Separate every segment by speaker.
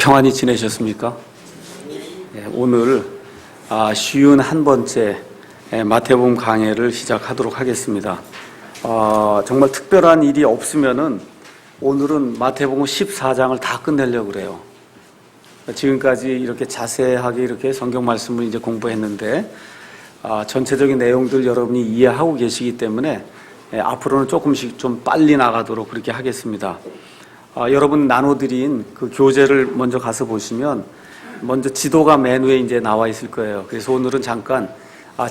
Speaker 1: 평안히 지내셨습니까? 오늘 쉬운 한 번째 마태복음 강해를 시작하도록 하겠습니다. 정말 특별한 일이 없으면은 오늘은 마태복음 14장을 다 끝내려고 그래요. 지금까지 이렇게 자세하게 이렇게 성경 말씀을 이제 공부했는데 전체적인 내용들 여러분이 이해하고 계시기 때문에 앞으로는 조금씩 좀 빨리 나가도록 그렇게 하겠습니다. 여러분 나눠드린 그 교재를 먼저 가서 보시면 먼저 지도가 맨 위에 이제 나와 있을 거예요. 그래서 오늘은 잠깐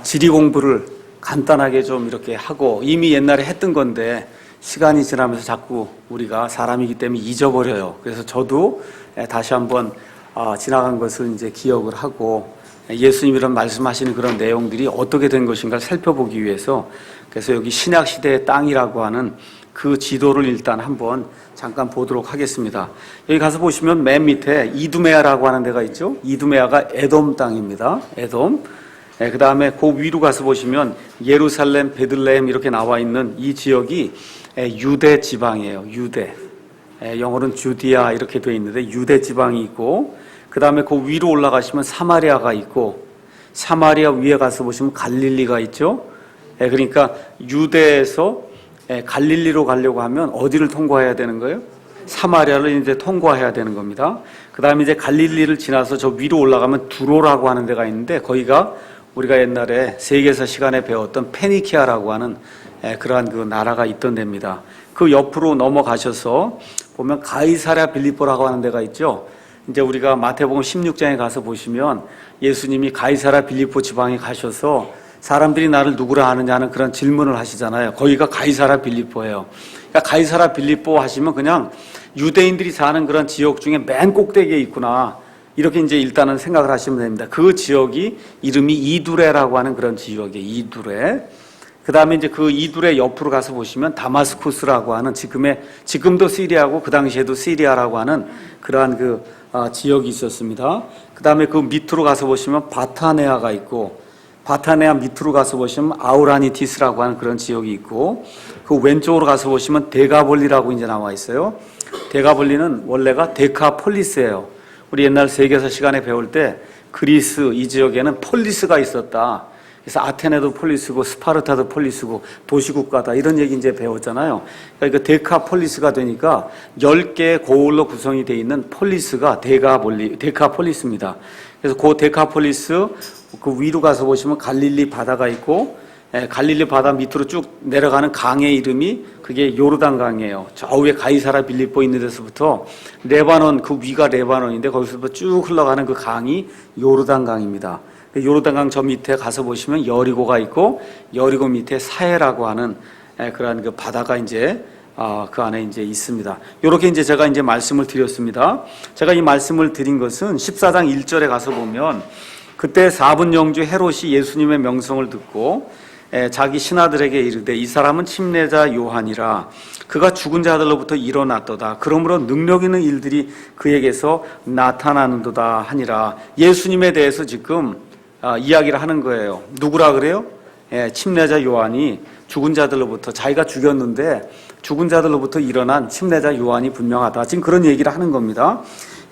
Speaker 1: 지리 공부를 간단하게 좀 이렇게 하고, 이미 옛날에 했던 건데 시간이 지나면서 자꾸 우리가 사람이기 때문에 잊어버려요. 그래서 저도 다시 한번 지나간 것을 이제 기억을 하고 예수님 이런 말씀하시는 그런 내용들이 어떻게 된 것인가를 살펴보기 위해서, 그래서 여기 신약시대의 땅이라고 하는 그 지도를 일단 한번 잠깐 보도록 하겠습니다. 여기 가서 보시면 맨 밑에 이두메아라고 하는 데가 있죠. 이두메아가 에돔 땅입니다. 에돔. 그 다음에 그 위로 가서 보시면 예루살렘, 베들레헴 이렇게 나와 있는 이 지역이 유대 지방이에요. 유대. 영어로는 주디아 이렇게 되어 있는데 유대 지방이 있고, 그 다음에 그 위로 올라가시면 사마리아가 있고, 사마리아 위에 가서 보시면 갈릴리가 있죠. 그러니까 유대에서 갈릴리로 가려고 하면 어디를 통과해야 되는 거예요? 사마리아를 이제 통과해야 되는 겁니다. 그 다음에 이제 갈릴리를 지나서 저 위로 올라가면 두로라고 하는 데가 있는데, 거기가 우리가 옛날에 세계사 시간에 배웠던 페니키아라고 하는 그러한 그 나라가 있던 데입니다. 그 옆으로 넘어가셔서 보면 가이사랴 빌립보라고 하는 데가 있죠. 이제 우리가 마태복음 16장에 가서 보시면 예수님이 가이사랴 빌립보 지방에 가셔서 사람들이 나를 누구라 하느냐 하는 그런 질문을 하시잖아요. 거기가 가이사랴 빌립보예요. 그러니까 가이사랴 빌립보 하시면 그냥 유대인들이 사는 그런 지역 중에 맨 꼭대기에 있구나, 이렇게 이제 일단은 생각을 하시면 됩니다. 그 지역이 이름이 이두레라고 하는 그런 지역이에요. 이두레. 그 다음에 이제 그 이두레 옆으로 가서 보시면 다마스쿠스라고 하는 지금도 시리아고 그 당시에도 시리아라고 하는 그러한 그 지역이 있었습니다. 그 다음에 그 밑으로 가서 보시면 바타네아가 있고, 바타네아 밑으로 가서 보시면 아우라니티스라고 하는 그런 지역이 있고, 그 왼쪽으로 가서 보시면 데가볼리라고 이제 나와 있어요. 데가볼리는 원래가 데카폴리스예요. 우리 옛날 세계사 시간에 배울 때 그리스 이 지역에는 폴리스가 있었다. 그래서 아테네도 폴리스고 스파르타도 폴리스고 도시국가다, 이런 얘기 이제 배웠잖아요. 그러니까 데카폴리스가 되니까 10개의 고을로 구성이 되어 있는 폴리스가 데카폴리스입니다. 그래서 그 데카폴리스 그 위로 가서 보시면 갈릴리 바다가 있고, 갈릴리 바다 밑으로 쭉 내려가는 강의 이름이 그게 요르단 강이에요. 저 위에 가이사랴 빌립보 있는 데서부터 레바논, 그 위가 레바논인데 거기서부터 쭉 흘러가는 그 강이 요르단 강입니다. 요르단 강 저 밑에 가서 보시면 여리고가 있고, 여리고 밑에 사해라고 하는 그러한 그 바다가 이제 그 안에 이제 있습니다. 이렇게 이제 제가 이제 말씀을 드렸습니다. 제가 이 말씀을 드린 것은 14장 1절에 가서 보면 그때 4분 영주 헤롯이 예수님의 명성을 듣고 자기 신하들에게 이르되 이 사람은 침례자 요한이라, 그가 죽은 자들로부터 일어났도다. 그러므로 능력 있는 일들이 그에게서 나타나는도다 하니라. 예수님에 대해서 지금 이야기를 하는 거예요. 누구라 그래요? 침례자 요한이 죽은 자들로부터, 자기가 죽였는데 죽은 자들로부터 일어난 침례자 요한이 분명하다. 지금 그런 얘기를 하는 겁니다.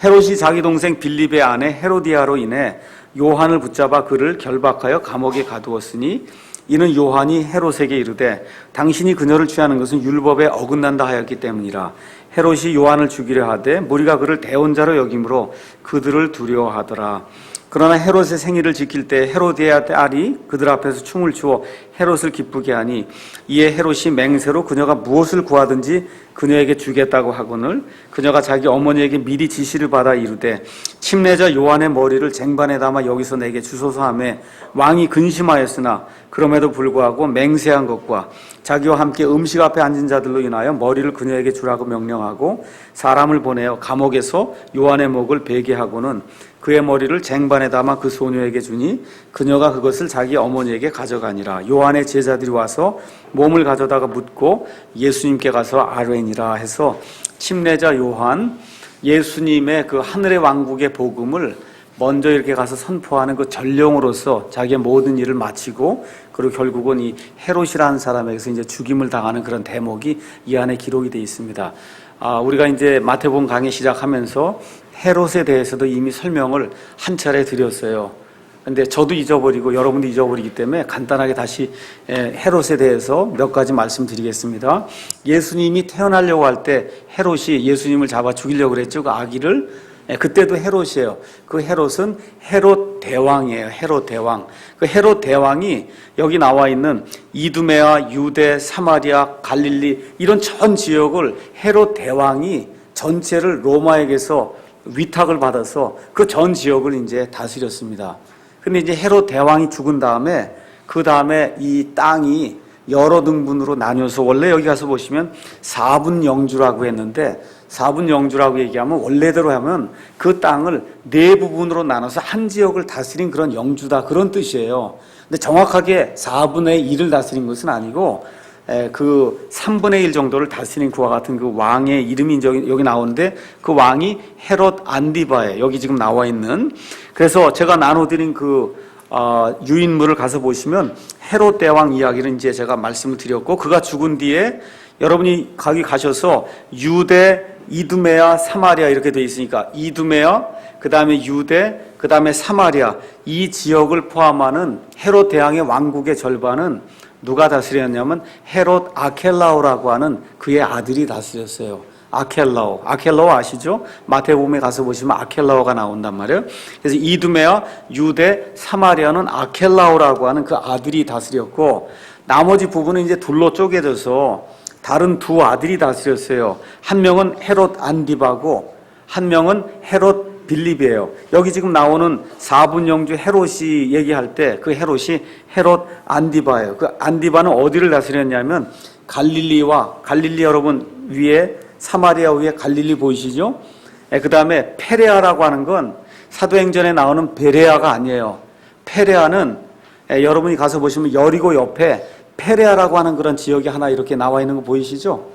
Speaker 1: 헤롯이 자기 동생 빌립의 아내 헤로디아로 인해 요한을 붙잡아 그를 결박하여 감옥에 가두었으니, 이는 요한이 헤롯에게 이르되 당신이 그녀를 취하는 것은 율법에 어긋난다 하였기 때문이라. 헤롯이 요한을 죽이려 하되 무리가 그를 대언자로 여김으로 그들을 두려워하더라. 그러나 헤롯의 생일을 지킬 때 헤로디아 딸이 그들 앞에서 춤을 추어 헤롯을 기쁘게 하니, 이에 헤롯이 맹세로 그녀가 무엇을 구하든지 그녀에게 주겠다고 하거늘 그녀가 자기 어머니에게 미리 지시를 받아 이르되 침례자 요한의 머리를 쟁반에 담아 여기서 내게 주소서 하매, 왕이 근심하였으나 그럼에도 불구하고 맹세한 것과 자기와 함께 음식 앞에 앉은 자들로 인하여 머리를 그녀에게 주라고 명령하고 사람을 보내어 감옥에서 요한의 목을 베게 하고는 그의 머리를 쟁반에 담아 그 소녀에게 주니 그녀가 그것을 자기 어머니에게 가져가니라. 요한의 제자들이 와서 몸을 가져다가 묻고 예수님께 가서 아뢰니라 해서, 침례자 요한, 예수님의 그 하늘의 왕국의 복음을 먼저 이렇게 가서 선포하는 그 전령으로서 자기의 모든 일을 마치고, 그리고 결국은 이 헤롯이라는 사람에게서 이제 죽임을 당하는 그런 대목이 이 안에 기록이 되어 있습니다. 우리가 이제 마태복음 강의 시작하면서 헤롯에 대해서도 이미 설명을 한 차례 드렸어요. 근데 저도 잊어버리고 여러분도 잊어버리기 때문에 간단하게 다시 헤롯에 대해서 몇 가지 말씀드리겠습니다. 예수님이 태어나려고 할 때 헤롯이 예수님을 잡아 죽이려고 그랬죠. 그 아기를. 그때도 헤롯이에요. 그 헤롯은 헤롯 대왕이에요. 헤롯 대왕. 그 헤롯 대왕이 여기 나와 있는 이두메아, 유대, 사마리아, 갈릴리 이런 전 지역을 헤롯 대왕이 전체를 로마에게서 위탁을 받아서 그 전 지역을 이제 다스렸습니다. 근데 이제 헤롯 대왕이 죽은 다음에 그 다음에 이 땅이 여러 등분으로 나뉘어서 원래 여기 가서 보시면 4분 영주라고 했는데 4분 영주라고 얘기하면 원래대로 하면 그 땅을 4부분으로 나눠서 한 지역을 다스린 그런 영주다 그런 뜻이에요. 근데 정확하게 4분의 1을 다스린 것은 아니고 그 3분의 1 정도를 다스린 그와 같은 그 왕의 이름이 여기 나오는데 그 왕이 헤롯 안디바예요. 여기 지금 나와 있는. 그래서 제가 나눠드린 그 유인물을 가서 보시면 헤롯 대왕 이야기를 이제 제가 말씀을 드렸고 그가 죽은 뒤에 여러분이 거기 가셔서 유대, 이두메아, 사마리아 이렇게 되어 있으니까 이두메아, 그 다음에 유대, 그 다음에 사마리아 이 지역을 포함하는 헤롯 대왕의 왕국의 절반은 누가 다스렸냐면 헤롯 아켈라오라고 하는 그의 아들이 다스렸어요. 아켈라오 아시죠? 마태복음에 가서 보시면 아켈라오가 나온단 말이에요. 그래서 이두메아, 유대, 사마리아는 아켈라오라고 하는 그 아들이 다스렸고 나머지 부분은 이제 둘로 쪼개져서 다른 두 아들이 다스렸어요. 한 명은 헤롯 안디바고 한 명은 헤롯 빌립이에요. 여기 지금 나오는 4분 영주 헤롯이 얘기할 때 그 헤롯이 헤롯 안디바예요. 그 안디바는 어디를 다스렸냐면 갈릴리 여러분 위에 사마리아 위에 갈릴리 보이시죠? 그 다음에 페레아라고 하는 건 사도행전에 나오는 베레아가 아니에요. 페레아는 여러분이 가서 보시면 여리고 옆에 페레아라고 하는 그런 지역이 하나 이렇게 나와 있는 거 보이시죠?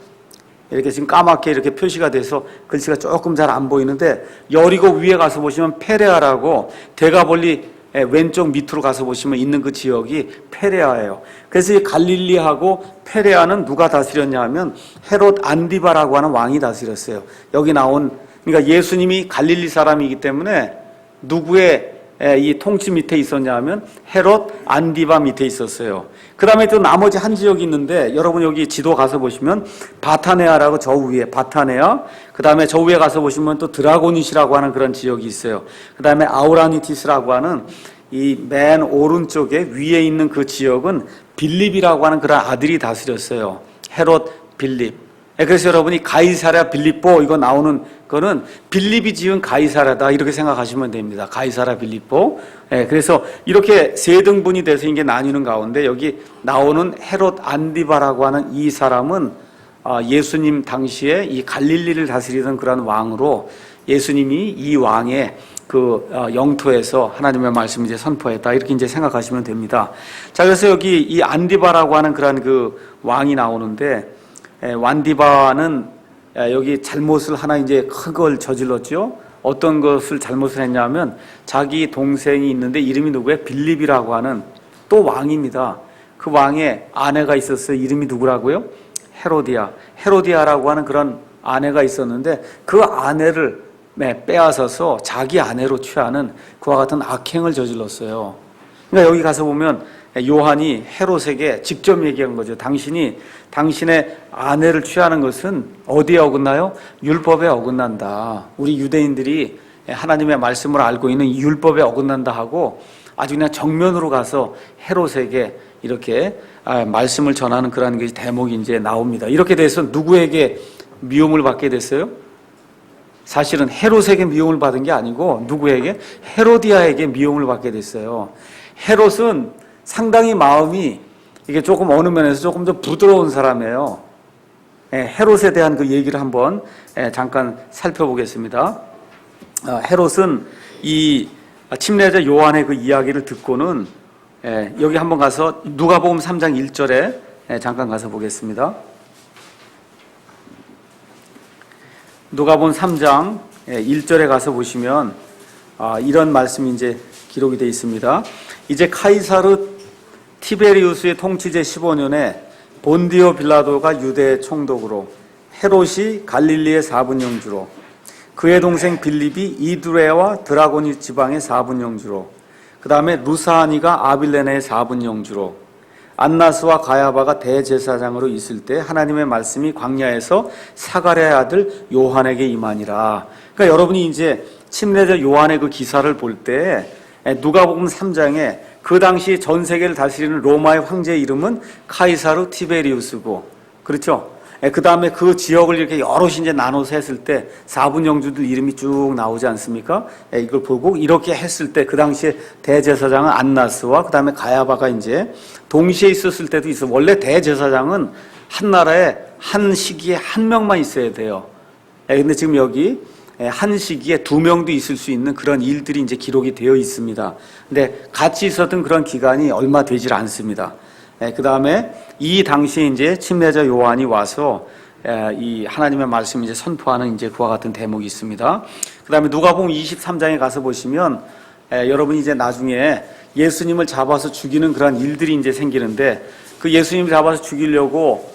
Speaker 1: 이렇게 지금 까맣게 이렇게 표시가 돼서 글씨가 조금 잘 안 보이는데 여리고 위에 가서 보시면 페레아라고 대가볼리 왼쪽 밑으로 가서 보시면 있는 그 지역이 페레아예요. 그래서 이 갈릴리하고 페레아는 누가 다스렸냐 하면 헤롯 안디바라고 하는 왕이 다스렸어요. 여기 나온 그러니까 예수님이 갈릴리 사람이기 때문에 누구의 이 통치 밑에 있었냐 하면 헤롯 안디바 밑에 있었어요. 그 다음에 또 나머지 한 지역이 있는데 여러분 여기 지도 가서 보시면 바타네아라고 저 위에 바타네아 그 다음에 저 위에 가서 보시면 또 드라고닛이라고 하는 그런 지역이 있어요. 그 다음에 아우라니티스라고 하는 이 맨 오른쪽에 위에 있는 그 지역은 빌립이라고 하는 그런 아들이 다스렸어요. 헤롯 빌립. 그래서 여러분이 가이사랴 빌립보 이거 나오는 거는 빌립이 지은 가이사랴다 이렇게 생각하시면 됩니다. 가이사랴 빌립보. 그래서 이렇게 세 등분이 돼서 이게 나뉘는 가운데 여기 나오는 헤롯 안디바라고 하는 이 사람은 예수님 당시에 이 갈릴리를 다스리던 그런 왕으로 예수님이 이 왕의 그 영토에서 하나님의 말씀을 이제 선포했다 이렇게 이제 생각하시면 됩니다. 자, 그래서 여기 이 안디바라고 하는 그런 그 왕이 나오는데 완디바는 여기 잘못을 하나 이제 큰 걸 저질렀죠. 어떤 것을 잘못을 했냐면 자기 동생이 있는데 이름이 누구예요? 빌립이라고 하는 또 왕입니다. 그 왕의 아내가 있었어요. 이름이 누구라고요? 헤로디아라고 하는 그런 아내가 있었는데 그 아내를 빼앗아서 자기 아내로 취하는 그와 같은 악행을 저질렀어요. 그러니까 여기 가서 보면 요한이 헤롯에게 직접 얘기한 거죠. 당신이 당신의 아내를 취하는 것은 어디에 어긋나요? 율법에 어긋난다. 우리 유대인들이 하나님의 말씀을 알고 있는 이 율법에 어긋난다 하고 아주 그냥 정면으로 가서 헤롯에게 이렇게 말씀을 전하는 그런 게 대목이 이제 나옵니다. 이렇게 돼서 누구에게 미움을 받게 됐어요? 사실은 헤롯에게 미움을 받은 게 아니고 누구에게? 헤로디아에게 미움을 받게 됐어요. 헤롯은 상당히 마음이 이게 조금 어느 면에서 조금 더 부드러운 사람이에요. 헤롯에 대한 그 얘기를 한번 잠깐 살펴보겠습니다. 헤롯은 이 침례자 요한의 그 이야기를 듣고는 여기 한번 가서 누가복음 3장 1절에 잠깐 가서 보겠습니다. 누가복음 3장 1절에 가서 보시면 이런 말씀이 이제 기록이 되어 있습니다. 이제 카이사르 티베리우스의 통치제 15년에 본디오 빌라도가 유대의 총독으로 헤롯이 갈릴리의 4분 영주로 그의 동생 빌립이 이두레와 드라고니 지방의 4분 영주로, 그 다음에 루사니가 아빌레네의 4분 영주로, 안나스와 가야바가 대제사장으로 있을 때 하나님의 말씀이 광야에서 사가랴의 아들 요한에게 임하니라. 그러니까 여러분이 이제 침례자 요한의 그 기사를 볼 때 누가복음 3장에 그 당시 전 세계를 다스리는 로마의 황제의 이름은 카이사르 티베리우스고, 그렇죠? 그 다음에 그 지역을 이렇게 여럿이 이제 나눠서 했을 때 4분 영주들 이름이 쭉 나오지 않습니까? 이걸 보고 이렇게 했을 때 그 당시에 대제사장은 안나스와 그 다음에 가야바가 이제 동시에 있었을 때도 있어. 원래 대제사장은 한 나라에 한 시기에 한 명만 있어야 돼요. 근데 지금 여기 한 시기에 2명도 있을 수 있는 그런 일들이 이제 기록이 되어 있습니다. 근데 같이 있었던 그런 기간이 얼마 되질 않습니다. 그 다음에 이 당시에 이제 침례자 요한이 와서 이 하나님의 말씀을 이제 선포하는 이제 그와 같은 대목이 있습니다. 그 다음에 누가복음 23장에 가서 보시면 여러분이 이제 나중에 예수님을 잡아서 죽이는 그런 일들이 이제 생기는데, 그 예수님을 잡아서 죽이려고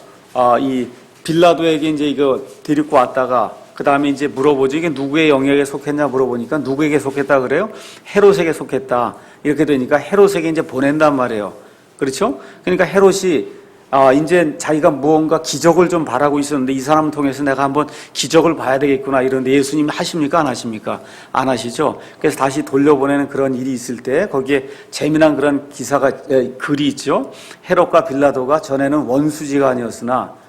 Speaker 1: 이 빌라도에게 이제 이거 데리고 왔다가 그 다음에 이제 물어보죠. 이게 누구의 영역에 속했냐 물어보니까 누구에게 속했다 그래요? 헤롯에게 속했다. 이렇게 되니까 헤롯에게 이제 보낸단 말이에요. 그렇죠? 그러니까 헤롯이 이제 자기가 무언가 기적을 좀 바라고 있었는데 이 사람을 통해서 내가 한번 기적을 봐야 되겠구나 이러는데 예수님이 하십니까? 안 하십니까? 안 하시죠? 그래서 다시 돌려보내는 그런 일이 있을 때 거기에 재미난 그런 글이 있죠. 헤롯과 빌라도가 전에는 원수지간이었으나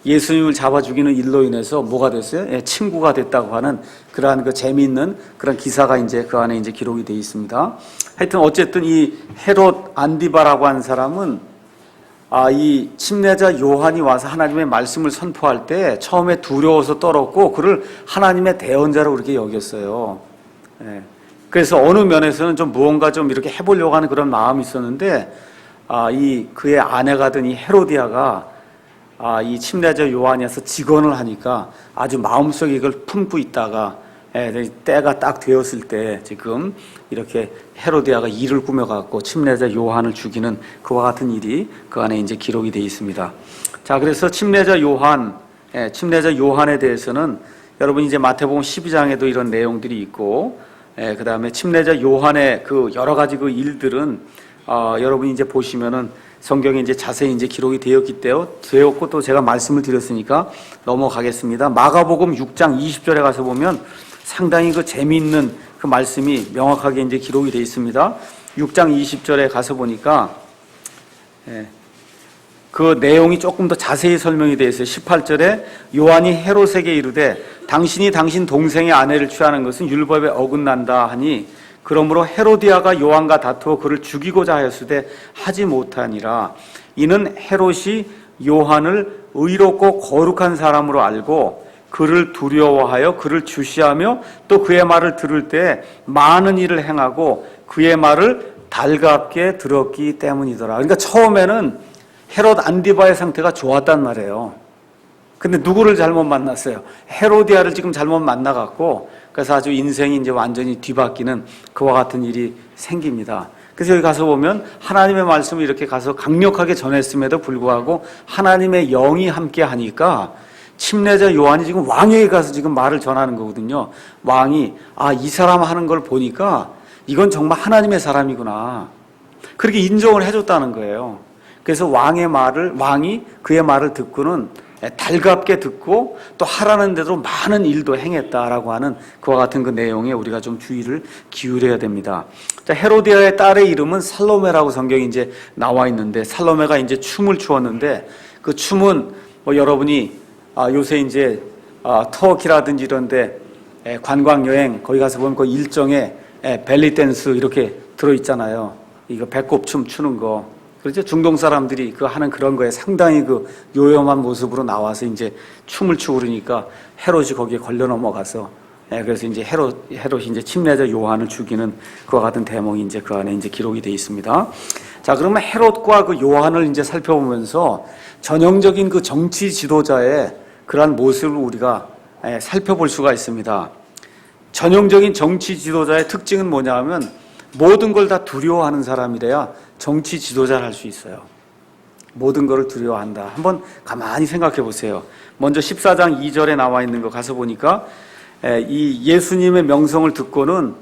Speaker 1: 예수님을 잡아 죽이는 일로 인해서 뭐가 됐어요? 친구가 됐다고 하는 그러한 그 재미있는 그런 기사가 이제 그 안에 이제 기록이 되어 있습니다. 하여튼 어쨌든 이 헤롯 안디바라고 하는 사람은 이 침례자 요한이 와서 하나님의 말씀을 선포할 때 처음에 두려워서 떨었고 그를 하나님의 대언자로 그렇게 여겼어요. 그래서 어느 면에서는 좀 무언가 좀 이렇게 해보려고 하는 그런 마음이 있었는데 이 그의 아내가 된 이 헤로디아가 이 침례자 요한이 와서 직언을 하니까 아주 마음속에 이걸 품고 있다가 때가 딱 되었을 때 지금 이렇게 헤로디아가 일을 꾸며갖고 침례자 요한을 죽이는 그와 같은 일이 그 안에 이제 기록이 되어 있습니다. 자, 그래서 침례자 요한에 대해서는 여러분 이제 마태복음 12장에도 이런 내용들이 있고, 그 다음에 침례자 요한의 그 여러 가지 그 일들은 여러분이 이제 보시면은 성경에 이제 자세히 이제 기록이 되었고 또 제가 말씀을 드렸으니까 넘어가겠습니다. 마가복음 6장 20절에 가서 보면 상당히 그 재미있는 그 말씀이 명확하게 이제 기록이 되어 있습니다. 6장 20절에 가서 보니까 그 내용이 조금 더 자세히 설명이 되어 있어요. 18절에 요한이 헤롯에게 이르되 당신이 당신 동생의 아내를 취하는 것은 율법에 어긋난다 하니 그러므로 헤로디아가 요한과 다투어 그를 죽이고자 하였으되 하지 못하니라. 이는 헤롯이 요한을 의롭고 거룩한 사람으로 알고 그를 두려워하여 그를 주시하며 또 그의 말을 들을 때 많은 일을 행하고 그의 말을 달갑게 들었기 때문이더라. 그러니까 처음에는 헤롯 안디바의 상태가 좋았단 말이에요. 근데 누구를 잘못 만났어요? 헤로디아를 지금 잘못 만나갖고 그래서 아주 인생이 이제 완전히 뒤바뀌는 그와 같은 일이 생깁니다. 그래서 여기 가서 보면 하나님의 말씀을 이렇게 가서 강력하게 전했음에도 불구하고 하나님의 영이 함께 하니까 침례자 요한이 지금 왕에게 가서 지금 말을 전하는 거거든요. 왕이 이 사람 하는 걸 보니까 이건 정말 하나님의 사람이구나. 그렇게 인정을 해줬다는 거예요. 그래서 왕이 그의 말을 듣고는 달갑게 듣고 또 하라는 대로 많은 일도 행했다라고 하는 그와 같은 그 내용에 우리가 좀 주의를 기울여야 됩니다. 자, 헤로디아의 딸의 이름은 살로메라고 성경에 이제 나와 있는데 살로메가 이제 춤을 추었는데 그 춤은 뭐 여러분이 요새 이제 터키라든지 이런데 관광 여행 거기 가서 보면 그 일정에 벨리 댄스 이렇게 들어 있잖아요. 이거 배꼽춤 추는 거. 그렇죠? 중동 사람들이 그 하는 그런 거에 상당히 그 요염한 모습으로 나와서 이제 춤을 추고 그러니까 헤롯이 거기에 걸려 넘어가서 그래서 이제 헤롯이 이제 침례자 요한을 죽이는 그와 같은 대목이 이제 그 안에 이제 기록이 되어 있습니다. 자, 그러면 헤롯과 그 요한을 이제 살펴보면서 전형적인 그 정치 지도자의 그러한 모습을 우리가 살펴볼 수가 있습니다. 전형적인 정치 지도자의 특징은 뭐냐 하면 모든 걸 다 두려워하는 사람이래야 정치 지도자를 할 수 있어요. 모든 것을 두려워한다. 한번 가만히 생각해 보세요. 먼저 14장 2절에 나와 있는 거 가서 보니까 이 예수님의 명성을 듣고는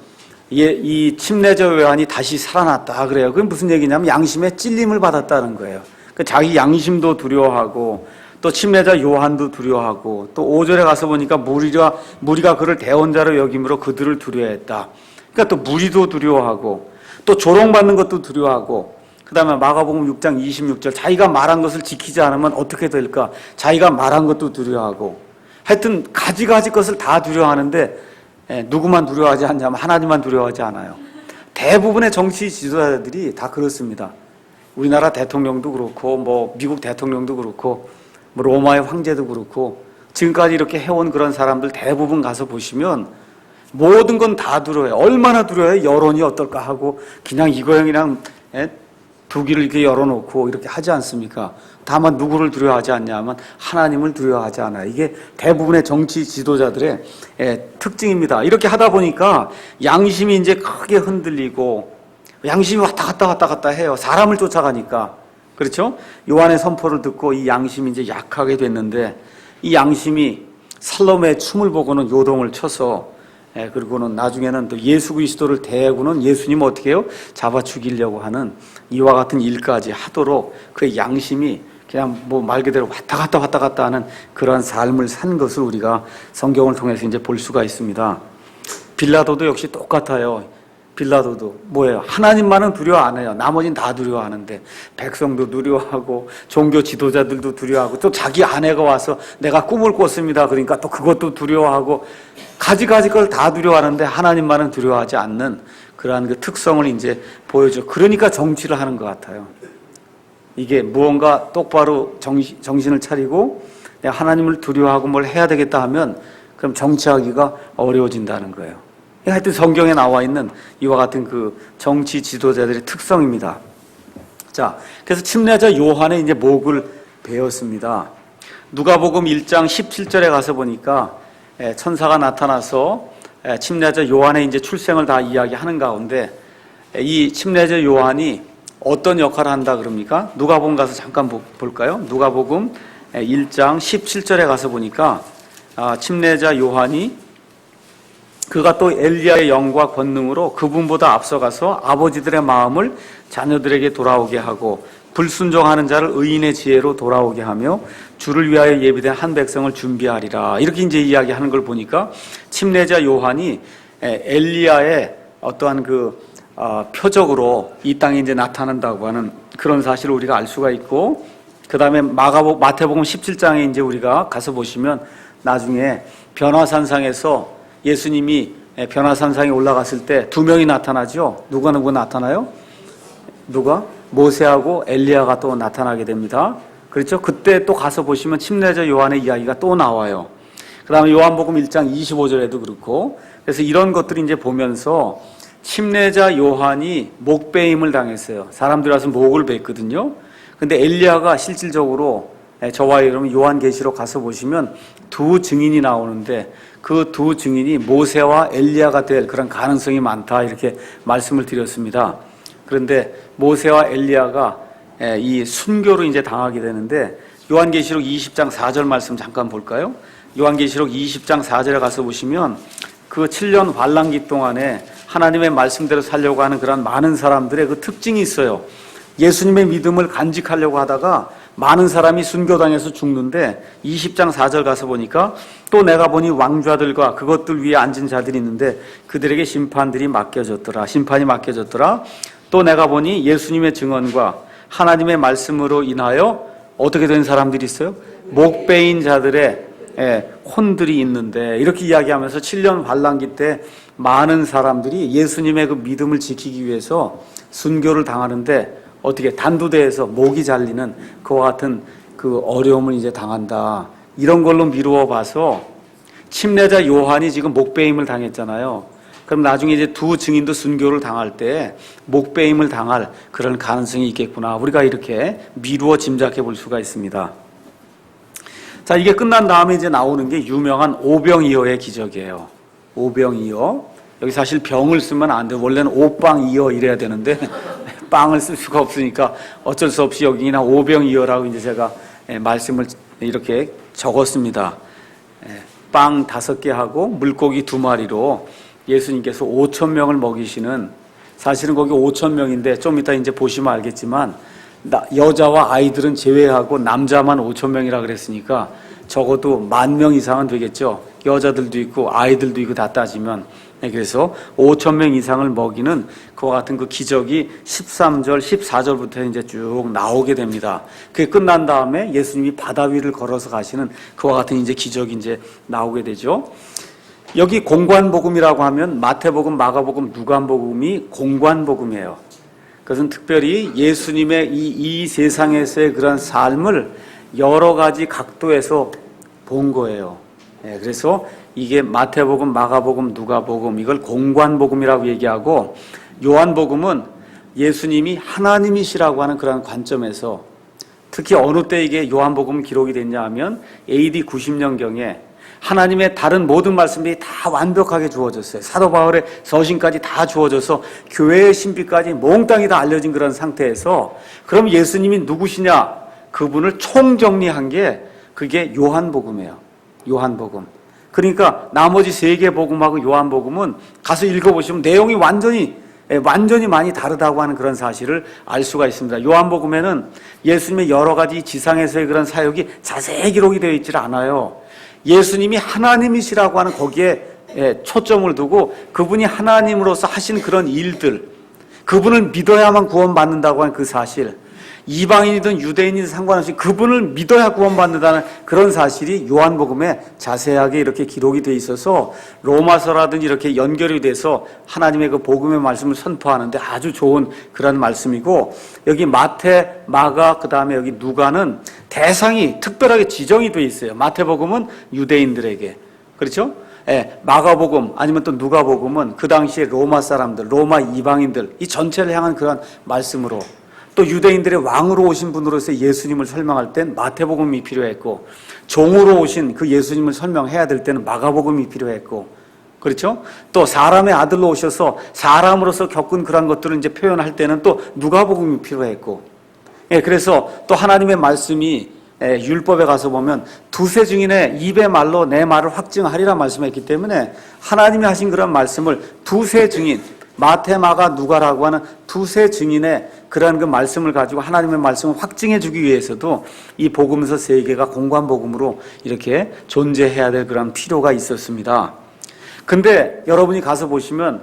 Speaker 1: 이 침례자 요한이 다시 살아났다 그래요. 그게 무슨 얘기냐면 양심의 찔림을 받았다는 거예요. 자기 양심도 두려워하고 또 침례자 요한도 두려워하고 또 5절에 가서 보니까 무리가 그를 대언자로 여김으로 그들을 두려워했다. 그러니까 또 무리도 두려워하고 또 조롱받는 것도 두려워하고 그 다음에 마가복음 6장 26절 자기가 말한 것을 지키지 않으면 어떻게 될까? 자기가 말한 것도 두려워하고 하여튼 가지가지 것을 다 두려워하는데 누구만 두려워하지 않냐면 하나님만 두려워하지 않아요. 대부분의 정치 지도자들이 다 그렇습니다. 우리나라 대통령도 그렇고 뭐 미국 대통령도 그렇고 뭐 로마의 황제도 그렇고 지금까지 이렇게 해온 그런 사람들 대부분 가서 보시면 모든 건 다 두려워해요. 얼마나 두려워해요? 여론이 어떨까 하고 그냥 이거형이랑 두 귀를 이렇게 열어놓고 이렇게 하지 않습니까? 다만 누구를 두려워하지 않냐면 하나님을 두려워하지 않아요. 이게 대부분의 정치 지도자들의 특징입니다. 이렇게 하다 보니까 양심이 이제 크게 흔들리고 양심이 왔다 갔다 해요. 사람을 쫓아가니까. 그렇죠? 요한의 선포를 듣고 이 양심이 이제 약하게 됐는데 이 양심이 살로메의 춤을 보고는 요동을 쳐서 그리고는 나중에는 또 예수 그리스도를 대고는 예수님 어떻게 해요? 잡아 죽이려고 하는 이와 같은 일까지 하도록 그의 양심이 그냥 뭐 말 그대로 왔다 갔다 하는 그러한 삶을 산 것을 우리가 성경을 통해서 이제 볼 수가 있습니다. 빌라도도 역시 똑같아요. 빌라도도 뭐예요? 하나님만은 두려워 안 해요. 나머지는 다 두려워하는데 백성도 두려워하고 종교 지도자들도 두려워하고 또 자기 아내가 와서 내가 꿈을 꿨습니다. 그러니까 또 그것도 두려워하고 가지가지 걸 다 두려워하는데 하나님만은 두려워하지 않는 그러한 그 특성을 이제 보여줘. 그러니까 정치를 하는 것 같아요. 이게 무언가 똑바로 정신을 차리고 내가 하나님을 두려워하고 뭘 해야 되겠다 하면 그럼 정치하기가 어려워진다는 거예요. 하여튼 성경에 나와 있는 이와 같은 그 정치 지도자들의 특성입니다. 자, 그래서 침례자 요한의 이제 목을 베었습니다. 누가복음 1장 17절에 가서 보니까 천사가 나타나서 침례자 요한의 이제 출생을 다 이야기하는 가운데 이 침례자 요한이 어떤 역할을 한다 그럽니까? 누가복음 가서 잠깐 볼까요? 누가복음 1장 17절에 가서 보니까 침례자 요한이 그가 또 엘리야의 영과 권능으로 그분보다 앞서가서 아버지들의 마음을 자녀들에게 돌아오게 하고 불순종하는 자를 의인의 지혜로 돌아오게 하며 주를 위하여 예비된 한 백성을 준비하리라. 이렇게 이제 이야기하는 걸 보니까 침례자 요한이 엘리야의 어떠한 그 표적으로 이 땅에 이제 나타난다고 하는 그런 사실을 우리가 알 수가 있고, 그 다음에 마태복음 17장에 이제 우리가 가서 보시면 나중에 변화산상에서 예수님이 변화산상에 올라갔을 때 두 명이 나타나죠. 누가 나타나요? 누가? 모세하고 엘리야가 또 나타나게 됩니다. 그렇죠? 그때 또 가서 보시면 침례자 요한의 이야기가 또 나와요. 그 다음에 요한복음 1장 25절에도 그렇고, 그래서 이런 것들이 이제 보면서 침례자 요한이 목베임을 당했어요. 사람들이 와서 목을 뱉거든요. 근데 엘리야가 실질적으로 저와 여러분 요한계시록 가서 보시면 두 증인이 나오는데 그 두 증인이 모세와 엘리야가 될 그런 가능성이 많다 이렇게 말씀을 드렸습니다. 그런데 모세와 엘리야가 이 순교로 이제 당하게 되는데 요한계시록 20장 4절 말씀 잠깐 볼까요? 요한계시록 20장 4절에 가서 보시면 그 7년 환란기 동안에 하나님의 말씀대로 살려고 하는 그런 많은 사람들의 그 특징이 있어요. 예수님의 믿음을 간직하려고 하다가 많은 사람이 순교당해서 죽는데 20장 4절 가서 보니까 또 내가 보니 왕좌들과 그것들 위에 앉은 자들이 있는데 그들에게 심판이 맡겨졌더라. 또 내가 보니 예수님의 증언과 하나님의 말씀으로 인하여 어떻게 된 사람들이 있어요? 목베인 자들의 혼들이 있는데, 이렇게 이야기하면서 7년 환란기 때 많은 사람들이 예수님의 그 믿음을 지키기 위해서 순교를 당하는데 어떻게 단두대에서 목이 잘리는 그와 같은 그 어려움을 이제 당한다. 이런 걸로 미루어 봐서 침례자 요한이 지금 목베임을 당했잖아요. 그럼 나중에 이제 두 증인도 순교를 당할 때 목베임을 당할 그런 가능성이 있겠구나. 우리가 이렇게 미루어 짐작해 볼 수가 있습니다. 자, 이게 끝난 다음에 이제 나오는 게 유명한 오병이어의 기적이에요. 오병이어. 여기 사실 병을 쓰면 안 돼요. 원래는 오빵이어 이래야 되는데 빵을 쓸 수가 없으니까 어쩔 수 없이 여기 그냥 오병이어라고 이제 제가 말씀을 이렇게 적었습니다. 빵 5개 하고 물고기 2마리로 예수님께서 5,000명을 먹이시는, 사실은 거기 5,000명인데 좀 이따 이제 보시면 알겠지만 여자와 아이들은 제외하고 남자만 5,000명이라 그랬으니까 적어도 10,000명 이상은 되겠죠. 여자들도 있고 아이들도 있고 다 따지면. 그래서 5,000명 이상을 먹이는 그와 같은 그 기적이 13절, 14절부터 이제 쭉 나오게 됩니다. 그게 끝난 다음에 예수님이 바다 위를 걸어서 가시는 그와 같은 이제 기적이 이제 나오게 되죠. 여기 공관복음이라고 하면 마태복음, 마가복음, 누가복음이 공관복음이에요. 그것은 특별히 예수님의 이 세상에서의 그런 삶을 여러 가지 각도에서 본 거예요. 그래서 이게 마태복음, 마가복음, 누가복음, 이걸 공관복음이라고 얘기하고, 요한복음은 예수님이 하나님이시라고 하는 그런 관점에서, 특히 어느 때 이게 요한복음 기록이 됐냐 하면 AD 90년경에 하나님의 다른 모든 말씀들이 다 완벽하게 주어졌어요. 사도 바울의 서신까지 다 주어져서 교회의 신비까지 몽땅히 다 알려진 그런 상태에서, 그럼 예수님이 누구시냐? 그분을 총정리한 게 그게 요한복음이에요. 요한복음. 그러니까 나머지 3개 복음하고 요한복음은 가서 읽어보시면 내용이 완전히 많이 다르다고 하는 그런 사실을 알 수가 있습니다. 요한복음에는 예수님의 여러 가지 지상에서의 그런 사역이 자세히 기록이 되어 있질 않아요. 예수님이 하나님이시라고 하는 거기에 초점을 두고 그분이 하나님으로서 하신 그런 일들, 그분을 믿어야만 구원받는다고 하는 그 사실, 이방인이든 유대인이든 상관없이 그분을 믿어야 구원받는다는 그런 사실이 요한복음에 자세하게 이렇게 기록이 돼 있어서 로마서라든지 이렇게 연결이 돼서 하나님의 그 복음의 말씀을 선포하는데 아주 좋은 그런 말씀이고, 여기 마태, 마가, 그 다음에 여기 누가는 대상이 특별하게 지정이 돼 있어요. 마태복음은 유대인들에게, 그렇죠? 마가복음 아니면 또 누가복음은 그 당시에 로마 사람들, 로마 이방인들, 이 전체를 향한 그런 말씀으로, 또 유대인들의 왕으로 오신 분으로서 예수님을 설명할 땐 마태복음이 필요했고, 종으로 오신 그 예수님을 설명해야 될 때는 마가복음이 필요했고, 그렇죠? 또 사람의 아들로 오셔서 사람으로서 겪은 그런 것들을 이제 표현할 때는 또 누가복음이 필요했고, 그래서 또 하나님의 말씀이 율법에 가서 보면 두세 증인의 입의 말로 내 말을 확증하리라 말씀했기 때문에 하나님이 하신 그런 말씀을 두세 증인, 마태, 마가, 누가라고 하는 두세 증인의 그러한 그 말씀을 가지고 하나님의 말씀을 확증해 주기 위해서도 이 복음서 3개가 공관복음으로 이렇게 존재해야 될 그런 필요가 있었습니다. 근데 여러분이 가서 보시면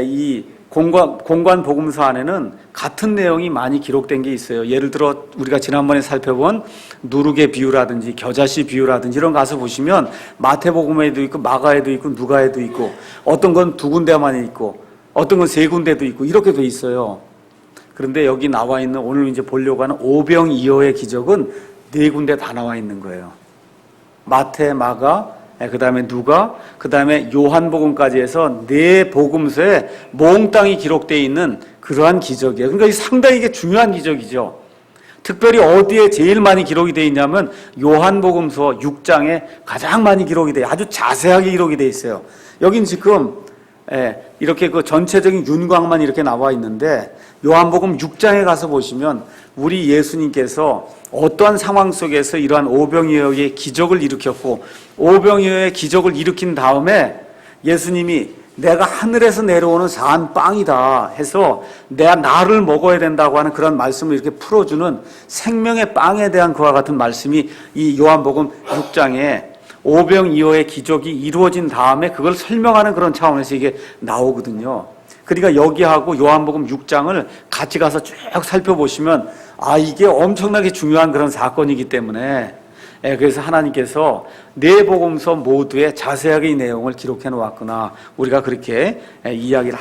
Speaker 1: 이 공관복음서 안에는 같은 내용이 많이 기록된 게 있어요. 예를 들어 우리가 지난번에 살펴본 누룩의 비유라든지 겨자씨 비유라든지 이런 거 가서 보시면 마태복음에도 있고 마가에도 있고 누가에도 있고, 어떤 건 2군데만 있고 어떤 건 3군데도 있고 이렇게 돼 있어요. 그런데 여기 나와 있는 오늘 이제 보려고 하는 오병이어의 기적은 4군데 다 나와 있는 거예요. 마태, 마가, 그 다음에 누가, 그 다음에 요한복음까지 해서 4복음서에 몽땅히 기록되어 있는 그러한 기적이에요. 그러니까 상당히 이게 중요한 기적이죠. 특별히 어디에 제일 많이 기록이 되어 있냐면 요한복음서 6장에 가장 많이 기록이 돼요. 아주 자세하게 기록이 되어 있어요. 여긴 지금 이렇게 그 전체적인 윤곽만 이렇게 나와 있는데, 요한복음 6장에 가서 보시면 우리 예수님께서 어떠한 상황 속에서 이러한 오병이어의 기적을 일으켰고, 오병이어의 기적을 일으킨 다음에 예수님이 내가 하늘에서 내려오는 산 빵이다 해서 내가 나를 먹어야 된다고 하는 그런 말씀을 이렇게 풀어주는 생명의 빵에 대한 그와 같은 말씀이 이 요한복음 6장에 오병이어의 기적이 이루어진 다음에 그걸 설명하는 그런 차원에서 이게 나오거든요. 그러니까 여기하고 요한복음 6장을 같이 가서 쭉 살펴보시면 이게 엄청나게 중요한 그런 사건이기 때문에, 그래서 하나님께서 4복음서 모두에 자세하게 이 내용을 기록해 놓았구나, 우리가 그렇게 이야기를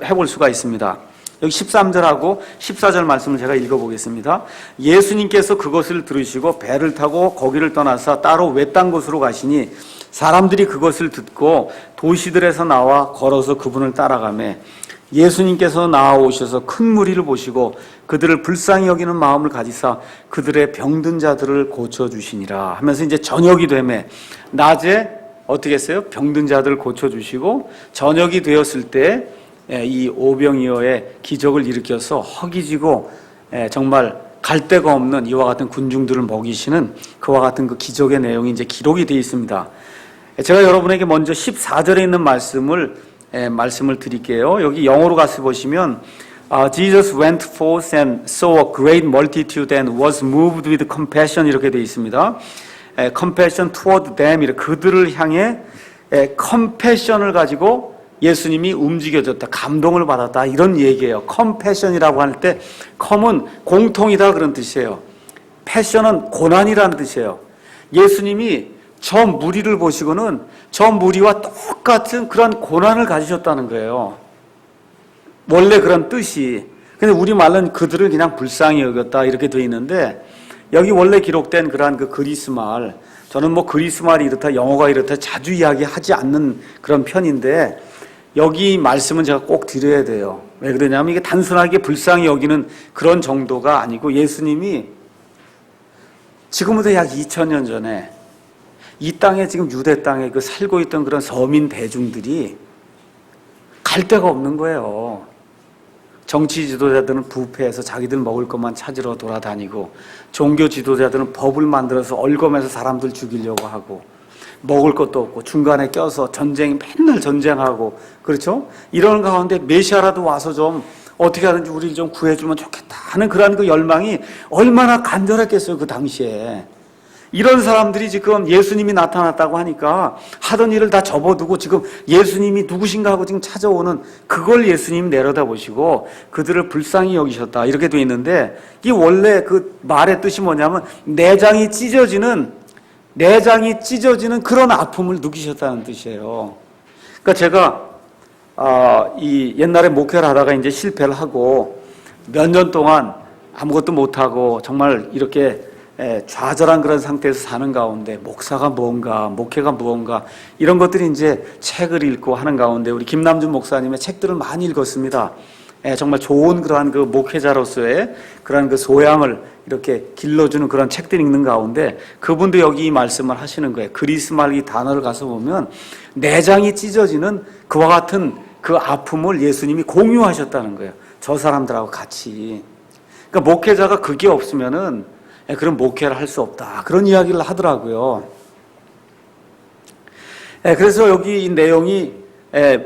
Speaker 1: 해볼 수가 있습니다. 여기 13절하고 14절 말씀을 제가 읽어보겠습니다. 예수님께서 그것을 들으시고 배를 타고 거기를 떠나서 따로 외딴 곳으로 가시니 사람들이 그것을 듣고 도시들에서 나와 걸어서 그분을 따라가매, 예수님께서 나아오셔서 큰 무리를 보시고 그들을 불쌍히 여기는 마음을 가지사 그들의 병든 자들을 고쳐주시니라 하면서 이제 저녁이 되매, 낮에 어떻게 했어요? 병든 자들을 고쳐주시고 저녁이 되었을 때 이 오병이어의 기적을 일으켜서 허기지고 정말 갈 데가 없는 이와 같은 군중들을 먹이시는 그와 같은 그 기적의 내용이 이제 기록이 되어 있습니다. 제가 여러분에게 먼저 14절에 있는 말씀을 드릴게요. 여기 영어로 가서 보시면 Jesus went forth and saw a great multitude and was moved with compassion 이렇게 되어 있습니다. compassion toward them 이렇게 그들을 향해 compassion을 가지고 예수님이 움직여졌다. 감동을 받았다. 이런 얘기예요. compassion이라고 할 때 com은 공통이다 그런 뜻이에요. passion은 고난이라는 뜻이에요. 예수님이 저 무리를 보시고는 저 무리와 똑같은 그런 고난을 가지셨다는 거예요. 원래 그런 뜻이. 근데 우리말은 그들을 그냥 불쌍히 여겼다 이렇게 되어 있는데 여기 원래 기록된 그러한 그 그리스말, 저는 뭐 그리스말이 이렇다 영어가 이렇다 자주 이야기하지 않는 그런 편인데 여기 말씀은 제가 꼭 드려야 돼요. 왜 그러냐면 이게 단순하게 불쌍히 여기는 그런 정도가 아니고 예수님이 지금부터 약 2000년 전에 이 땅에 지금 유대 땅에 그 살고 있던 그런 서민 대중들이 갈 데가 없는 거예요. 정치 지도자들은 부패해서 자기들 먹을 것만 찾으러 돌아다니고 종교 지도자들은 법을 만들어서 얼검해서 사람들 죽이려고 하고 먹을 것도 없고 중간에 껴서 맨날 전쟁하고 그렇죠? 이런 가운데 메시아라도 와서 좀 어떻게 하든지 우리를 좀 구해주면 좋겠다 하는 그런 그 열망이 얼마나 간절했겠어요 그 당시에. 이런 사람들이 지금 예수님이 나타났다고 하니까 하던 일을 다 접어두고 지금 예수님이 누구신가 하고 지금 찾아오는 그걸 예수님 내려다보시고 그들을 불쌍히 여기셨다 이렇게 돼 있는데 이 원래 그 말의 뜻이 뭐냐면 내장이 찢어지는 그런 아픔을 느끼셨다는 뜻이에요. 그러니까 제가 이 옛날에 목회를 하다가 이제 실패를 하고 몇 년 동안 아무것도 못하고 정말 이렇게 좌절한 그런 상태에서 사는 가운데 목사가 뭔가, 목회가 무언가 이런 것들이 이제 책을 읽고 하는 가운데 우리 김남준 목사님의 책들을 많이 읽었습니다. 정말 좋은 그러한 그 목회자로서의 그러한 그 소양을 이렇게 길러주는 그런 책들 읽는 가운데 그분도 여기 이 말씀을 하시는 거예요. 그리스말 이 단어를 가서 보면 내장이 찢어지는 그와 같은 그 아픔을 예수님이 공유하셨다는 거예요. 저 사람들하고 같이. 그러니까 목회자가 그게 없으면은 그런 목회를 할 수 없다. 그런 이야기를 하더라고요. 그래서 여기 이 내용이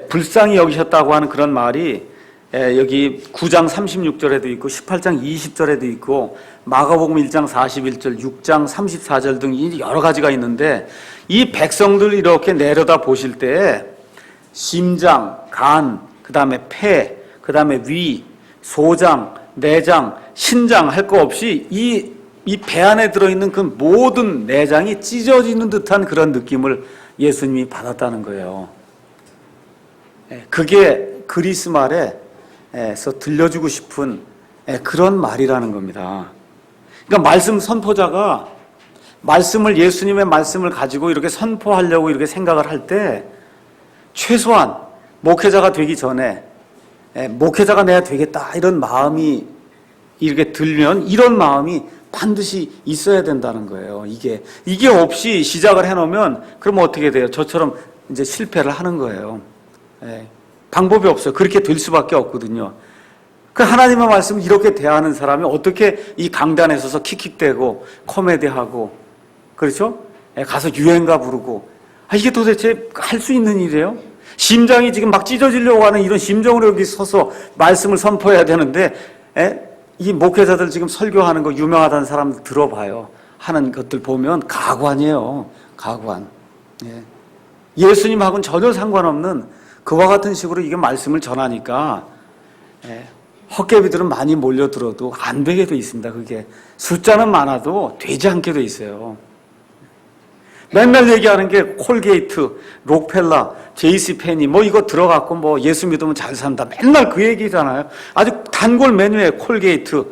Speaker 1: 불쌍히 여기셨다고 하는 그런 말이 여기 9장 36절에도 있고 18장 20절에도 있고 마가복음 1장 41절, 6장 34절 등 여러 가지가 있는데 이 백성들 이렇게 내려다 보실 때 심장, 간, 그 다음에 폐, 그 다음에 위, 소장, 내장, 신장 할 거 없이 이 배 안에 들어있는 그 모든 내장이 찢어지는 듯한 그런 느낌을 예수님이 받았다는 거예요. 그게 그리스말에서 들려주고 싶은 그런 말이라는 겁니다. 그러니까 말씀 선포자가 예수님의 말씀을 가지고 이렇게 선포하려고 이렇게 생각을 할 때 최소한 목회자가 되기 전에 목회자가 내야 되겠다 이런 마음이 이렇게 들면 이런 마음이 반드시 있어야 된다는 거예요. 이게 없이 시작을 해놓으면 그러면 어떻게 돼요? 저처럼 이제 실패를 하는 거예요. 방법이 없어요. 그렇게 될 수밖에 없거든요. 그 하나님의 말씀을 이렇게 대하는 사람이 어떻게 이 강단에 서서 킥킥대고 코미디하고 그렇죠? 가서 유행가 부르고 이게 도대체 할 수 있는 일이에요? 심장이 지금 막 찢어지려고 하는 이런 심정으로 여기 서서 말씀을 선포해야 되는데 이 목회자들 지금 설교하는 거 유명하다는 사람들 들어봐요. 하는 것들 보면 가관이에요. 가관. 예수님하고는 전혀 상관없는 그와 같은 식으로 이게 말씀을 전하니까 헛개비들은 많이 몰려들어도 안 되게 돼 있습니다. 그게 숫자는 많아도 되지 않게 돼 있어요. 맨날 얘기하는 게 콜게이트, 록펠라, 제이씨페니 뭐 이거 들어갔고 뭐 예수 믿으면 잘 산다. 맨날 그 얘기잖아요. 아주 단골 메뉴에 콜게이트,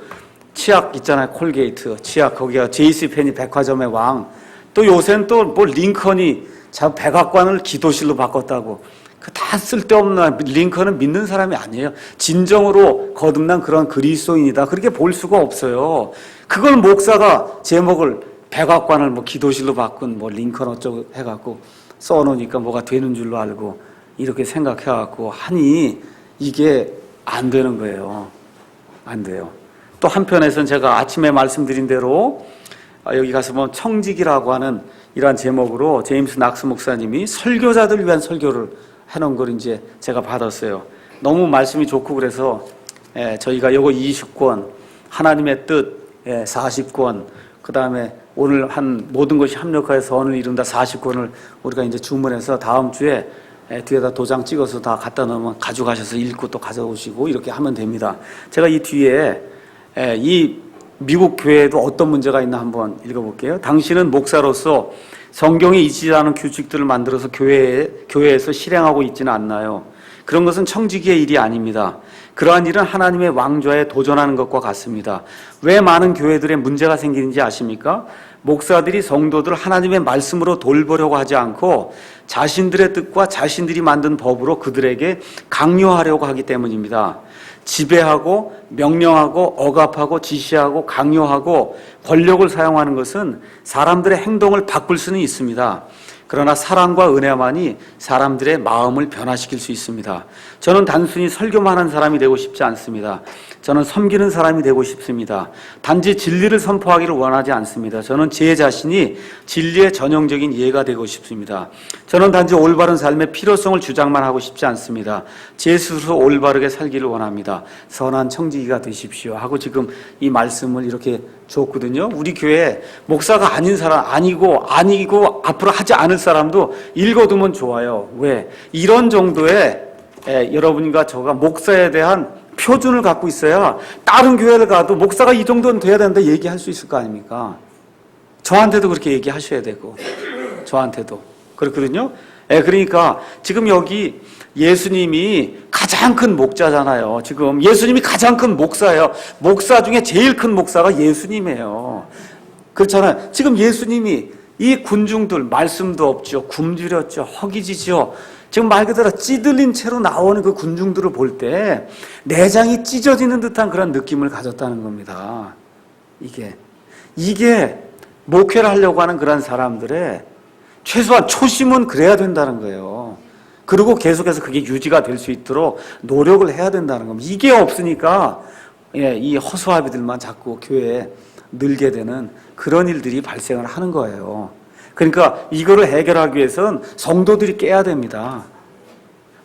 Speaker 1: 치약 있잖아요. 콜게이트, 치약 거기가 제이씨페니 백화점의 왕. 또 요새는 또 뭐 링컨이 자 백악관을 기도실로 바꿨다고. 그 다 쓸데없는 링컨은 믿는 사람이 아니에요. 진정으로 거듭난 그런 그리스도인이다. 그렇게 볼 수가 없어요. 그걸 목사가 제목을 백악관을 뭐 기도실로 바꾼 뭐 링컨 어쩌고 해갖고 써놓으니까 뭐가 되는 줄로 알고 이렇게 생각해갖고 하니 이게 안 되는 거예요. 안 돼요. 또 한편에서는 제가 아침에 말씀드린 대로 여기 가서 보면 청직이라고 하는 이러한 제목으로 제임스 낙스 목사님이 설교자들을 위한 설교를 해놓은 걸 이제 제가 받았어요. 너무 말씀이 좋고 그래서 저희가 요거 20권, 하나님의 뜻 40권, 그 다음에 오늘 한 모든 것이 합력하여 선을 이룬다 40권을 우리가 이제 주문해서 다음 주에 뒤에다 도장 찍어서 다 갖다 놓으면 가져가셔서 읽고 또 가져오시고 이렇게 하면 됩니다. 제가 이 뒤에 이 미국 교회에도 어떤 문제가 있나 한번 읽어볼게요. 당신은 목사로서 성경에 있지 않은 규칙들을 만들어서 교회에서 실행하고 있지는 않나요? 그런 것은 청지기의 일이 아닙니다. 그러한 일은 하나님의 왕좌에 도전하는 것과 같습니다. 왜 많은 교회들에 문제가 생기는지 아십니까? 목사들이 성도들을 하나님의 말씀으로 돌보려고 하지 않고 자신들의 뜻과 자신들이 만든 법으로 그들에게 강요하려고 하기 때문입니다. 지배하고 명령하고 억압하고 지시하고 강요하고 권력을 사용하는 것은 사람들의 행동을 바꿀 수는 있습니다. 그러나 사랑과 은혜만이 사람들의 마음을 변화시킬 수 있습니다. 저는 단순히 설교만 하는 사람이 되고 싶지 않습니다. 저는 섬기는 사람이 되고 싶습니다. 단지 진리를 선포하기를 원하지 않습니다. 저는 제 자신이 진리의 전형적인 예가 되고 싶습니다. 저는 단지 올바른 삶의 필요성을 주장만 하고 싶지 않습니다. 제 스스로 올바르게 살기를 원합니다. 선한 청지기가 되십시오 하고 지금 이 말씀을 이렇게 줬거든요. 우리 교회 목사가 아닌 사람, 아니고 앞으로 하지 않을 사람도 읽어두면 좋아요. 왜? 이런 정도의 여러분과 저가 목사에 대한 표준을 갖고 있어야 다른 교회를 가도 목사가 이 정도는 돼야 된다 얘기할 수 있을 거 아닙니까? 저한테도 그렇게 얘기하셔야 되고 저한테도 그렇거든요. 그러니까 지금 여기 예수님이 가장 큰 목자잖아요. 지금 예수님이 가장 큰 목사예요. 목사 중에 제일 큰 목사가 예수님이에요. 그렇잖아요. 지금 예수님이 이 군중들 말씀도 없죠. 굶주렸죠. 허기지죠. 지금 말 그대로 찌들린 채로 나오는 그 군중들을 볼 때 내장이 찢어지는 듯한 그런 느낌을 가졌다는 겁니다. 이게 목회를 하려고 하는 그런 사람들의 최소한 초심은 그래야 된다는 거예요. 그리고 계속해서 그게 유지가 될 수 있도록 노력을 해야 된다는 겁니다. 이게 없으니까 이 허수아비들만 자꾸 교회에 늘게 되는 그런 일들이 발생을 하는 거예요. 그러니까 이거를 해결하기 위해서는 성도들이 깨야 됩니다.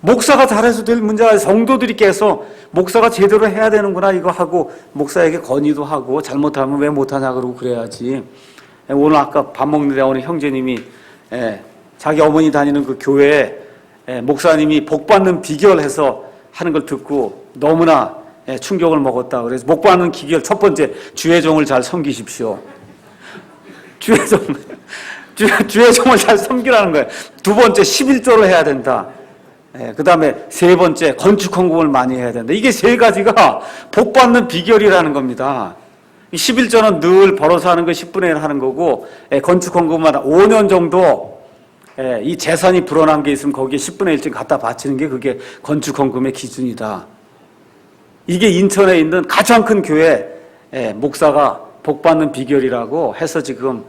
Speaker 1: 목사가 잘해서 될 문제가 성도들이 깨서 목사가 제대로 해야 되는구나 이거 하고 목사에게 건의도 하고 잘못하면 왜 못하냐 그러고 그래야지. 오늘 아까 밥 먹는데 오늘 형제님이 자기 어머니 다니는 그 교회에 목사님이 복받는 비결 해서 하는 걸 듣고 너무나 충격을 먹었다. 그래서 복받는 비결 첫 번째 주의 종을 잘 섬기십시오. 주의 종을 잘 섬기라는 거예요. 두 번째 11조를 해야 된다. 그 다음에 세 번째 건축 헌금을 많이 해야 된다. 이게 세 가지가 복받는 비결이라는 겁니다. 11조는 늘 벌어서 하는 거 10분의 1 하는 거고 건축 헌금은 5년 정도 이 재산이 불어난 게 있으면 거기에 10분의 1쯤 갖다 바치는 게 그게 건축 헌금의 기준이다. 이게 인천에 있는 가장 큰 교회 목사가 복받는 비결이라고 해서 지금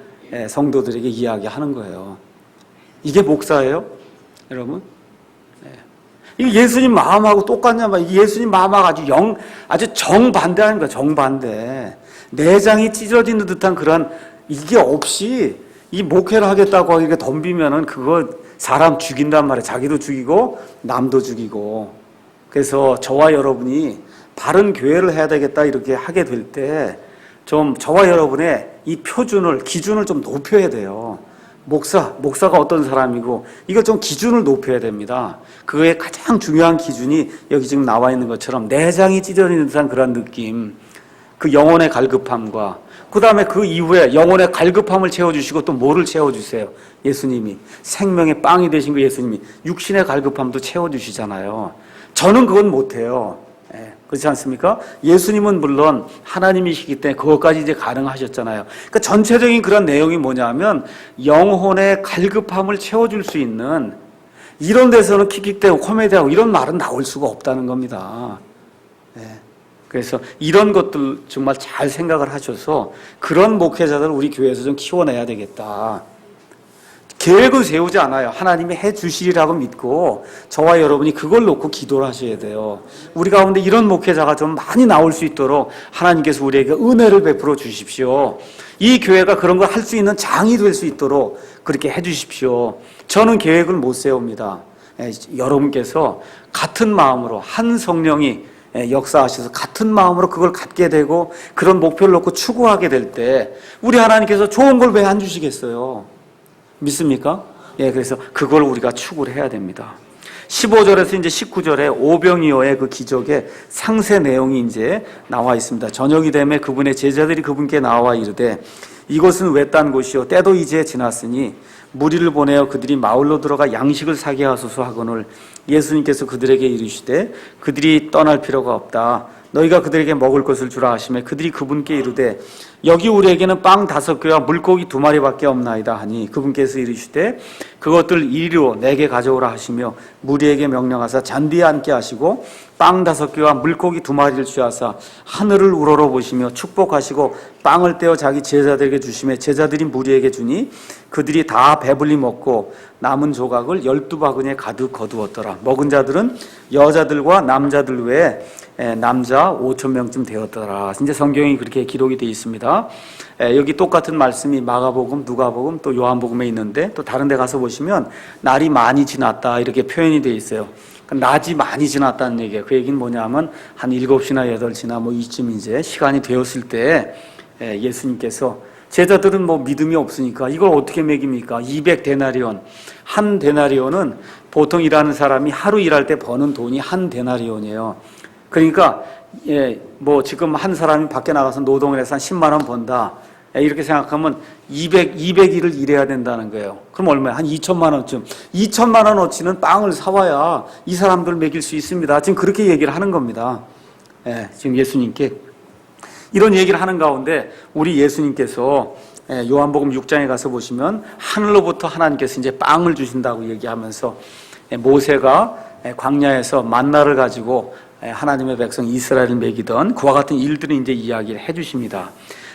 Speaker 1: 성도들에게 이야기하는 거예요. 이게 목사예요? 여러분? 이게 예수님 마음하고 똑같냐 말이에요. 예수님 마음하고 아주 정반대하는 거예요. 정반대. 내장이 찢어지는 듯한 그런 이게 없이 이 목회를 하겠다고 이렇게 덤비면은 그거 사람 죽인단 말이에요. 자기도 죽이고 남도 죽이고. 그래서 저와 여러분이 바른 교회를 해야 되겠다 이렇게 하게 될 때 좀 저와 여러분의 이 표준을 기준을 좀 높여야 돼요. 목사가 어떤 사람이고 이거 좀 기준을 높여야 됩니다. 그거의 가장 중요한 기준이 여기 지금 나와 있는 것처럼 내장이 찢어지는 듯한 그런 느낌, 그 영혼의 갈급함과 그 다음에 그 이후에 영혼의 갈급함을 채워주시고 또 뭐를 채워주세요? 예수님이 생명의 빵이 되신 그 예수님이 육신의 갈급함도 채워주시잖아요. 저는 그건 못해요. 그렇지 않습니까? 예수님은 물론 하나님이시기 때문에 그것까지 이제 가능하셨잖아요. 그러니까 전체적인 그런 내용이 뭐냐면 영혼의 갈급함을 채워줄 수 있는 이런 데서는 킥킥대고 코미디하고 이런 말은 나올 수가 없다는 겁니다. 그래서 이런 것들 정말 잘 생각을 하셔서 그런 목회자들을 우리 교회에서 좀 키워내야 되겠다. 계획을 세우지 않아요. 하나님이 해 주시리라고 믿고 저와 여러분이 그걸 놓고 기도를 하셔야 돼요. 우리 가운데 이런 목회자가 좀 많이 나올 수 있도록 하나님께서 우리에게 은혜를 베풀어 주십시오. 이 교회가 그런 걸 할 수 있는 장이 될 수 있도록 그렇게 해 주십시오. 저는 계획을 못 세웁니다. 여러분께서 같은 마음으로 한 성령이 역사하셔서 같은 마음으로 그걸 갖게 되고 그런 목표를 놓고 추구하게 될 때 우리 하나님께서 좋은 걸 왜 안 주시겠어요? 믿습니까? 그래서 그걸 우리가 추구를 해야 됩니다. 15절에서 이제 19절에 오병이어의 그 기적의 상세 내용이 이제 나와 있습니다. 저녁이 되매 그분의 제자들이 그분께 나와 이르되 이곳은 외딴 곳이요 때도 이제 지났으니 무리를 보내어 그들이 마을로 들어가 양식을 사게 하소서 하거늘 예수님께서 그들에게 이르시되 그들이 떠날 필요가 없다. 너희가 그들에게 먹을 것을 주라 하시매 그들이 그분께 이르되 여기 우리에게는 빵 5개와 물고기 2마리밖에 없나이다 하니 그분께서 이르시되 그것들 이리로 내게 가져오라 하시며 무리에게 명령하사 잔디에 앉게 하시고 빵 5개와 물고기 2마리를 취하사 하늘을 우러러 보시며 축복하시고 빵을 떼어 자기 제자들에게 주시며 제자들이 무리에게 주니 그들이 다 배불리 먹고 남은 조각을 12바구니에 가득 거두었더라. 먹은 자들은 여자들과 남자들 외에 남자 5,000명쯤 되었더라. 이제 성경이 그렇게 기록이 되어 있습니다. 여기 똑같은 말씀이 마가복음, 누가복음, 또 요한복음에 있는데 또 다른 데 가서 보시면 날이 많이 지났다 이렇게 표현이 되어 있어요. 낮이 많이 지났다는 얘기예요. 그 얘기는 뭐냐면 한 7시나 8시나 뭐 이쯤 이제 시간이 되었을 때 예수님께서 제자들은 뭐 믿음이 없으니까 이걸 어떻게 먹입니까? 200데나리온. 한 데나리온은 보통 일하는 사람이 하루 일할 때 버는 돈이 한 데나리온이에요. 그러니까 뭐 지금 한 사람이 밖에 나가서 노동을 해서 한 10만 원 번다. 이렇게 생각하면 200일을 일해야 된다는 거예요. 그럼 얼마야? 한 2천만 원쯤. 2천만 원어치는 빵을 사와야 이 사람들 먹일 수 있습니다. 지금 그렇게 얘기를 하는 겁니다. 지금 예수님께 이런 얘기를 하는 가운데 우리 예수님께서 요한복음 6장에 가서 보시면 하늘로부터 하나님께서 이제 빵을 주신다고 얘기하면서 모세가 광야에서 만나를 가지고 하나님의 백성 이스라엘을 먹이던 그와 같은 일들을 이제 이야기를 해 주십니다.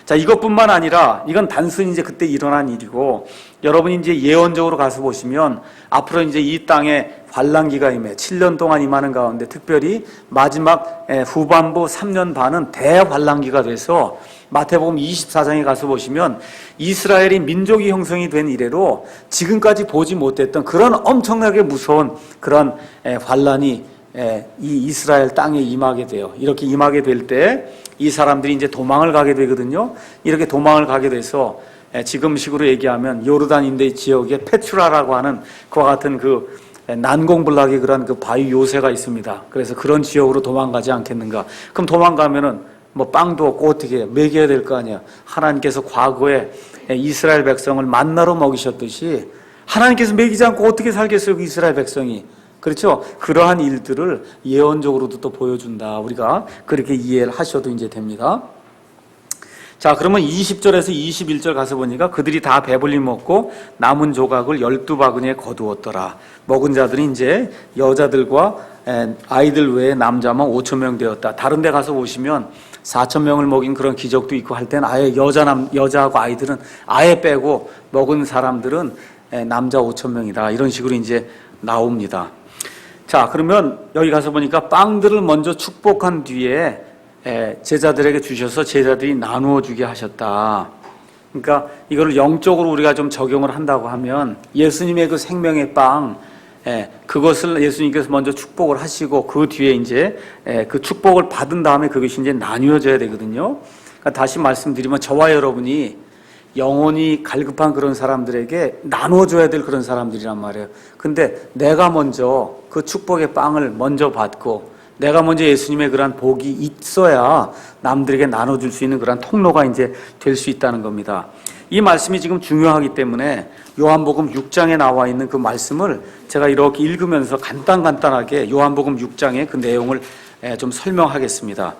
Speaker 1: 자, 이것뿐만 아니라 이건 단순히 이제 그때 일어난 일이고 여러분이 이제 예언적으로 가서 보시면 앞으로 이제 이 땅에 환란기가 임해 7년 동안 임하는 가운데 특별히 마지막 후반부 3년 반은 대환란기가 돼서 마태복음 24장에 가서 보시면 이스라엘이 민족이 형성이 된 이래로 지금까지 보지 못했던 그런 엄청나게 무서운 그런 환란이 이 이스라엘 땅에 임하게 돼요. 이렇게 임하게 될 때 이 사람들이 이제 도망을 가게 되거든요. 이렇게 도망을 가게 돼서 지금식으로 얘기하면 요르단 인대 지역에 페트라라고 하는 그와 같은 그 난공불락의 그런 그 바위 요새가 있습니다. 그래서 그런 지역으로 도망가지 않겠는가? 그럼 도망가면은 뭐 빵도 없고 어떻게 먹여야 될 거 아니야? 하나님께서 과거에 이스라엘 백성을 만나로 먹이셨듯이 하나님께서 먹이지 않고 어떻게 살겠어요? 그 이스라엘 백성이. 그렇죠? 그러한 일들을 예언적으로도 또 보여준다. 우리가 그렇게 이해를 하셔도 이제 됩니다. 자, 그러면 20절에서 21절 가서 보니까 그들이 다 배불리 먹고 남은 조각을 12바구니에 거두었더라. 먹은 자들이 이제 여자들과 아이들 외에 남자만 5,000명 되었다. 다른 데 가서 보시면 4,000명을 먹인 그런 기적도 있고 할 때는 아예 여자하고 아이들은 아예 빼고 먹은 사람들은 남자 5,000명이다. 이런 식으로 이제 나옵니다. 자, 그러면 여기 가서 보니까 빵들을 먼저 축복한 뒤에 제자들에게 주셔서 제자들이 나누어 주게 하셨다. 그러니까 이걸 영적으로 우리가 좀 적용을 한다고 하면 예수님의 그 생명의 빵, 그것을 예수님께서 먼저 축복을 하시고 그 뒤에 이제 그 축복을 받은 다음에 그것이 이제 나뉘어져야 되거든요. 그러니까 다시 말씀드리면 저와 여러분이 영혼이 갈급한 그런 사람들에게 나눠줘야 될 그런 사람들이란 말이에요. 근데 내가 먼저 그 축복의 빵을 먼저 받고 내가 먼저 예수님의 그러한 복이 있어야 남들에게 나눠줄 수 있는 그러한 통로가 이제 될 수 있다는 겁니다. 이 말씀이 지금 중요하기 때문에 요한복음 6장에 나와 있는 그 말씀을 제가 이렇게 읽으면서 간단하게 요한복음 6장의 그 내용을 좀 설명하겠습니다.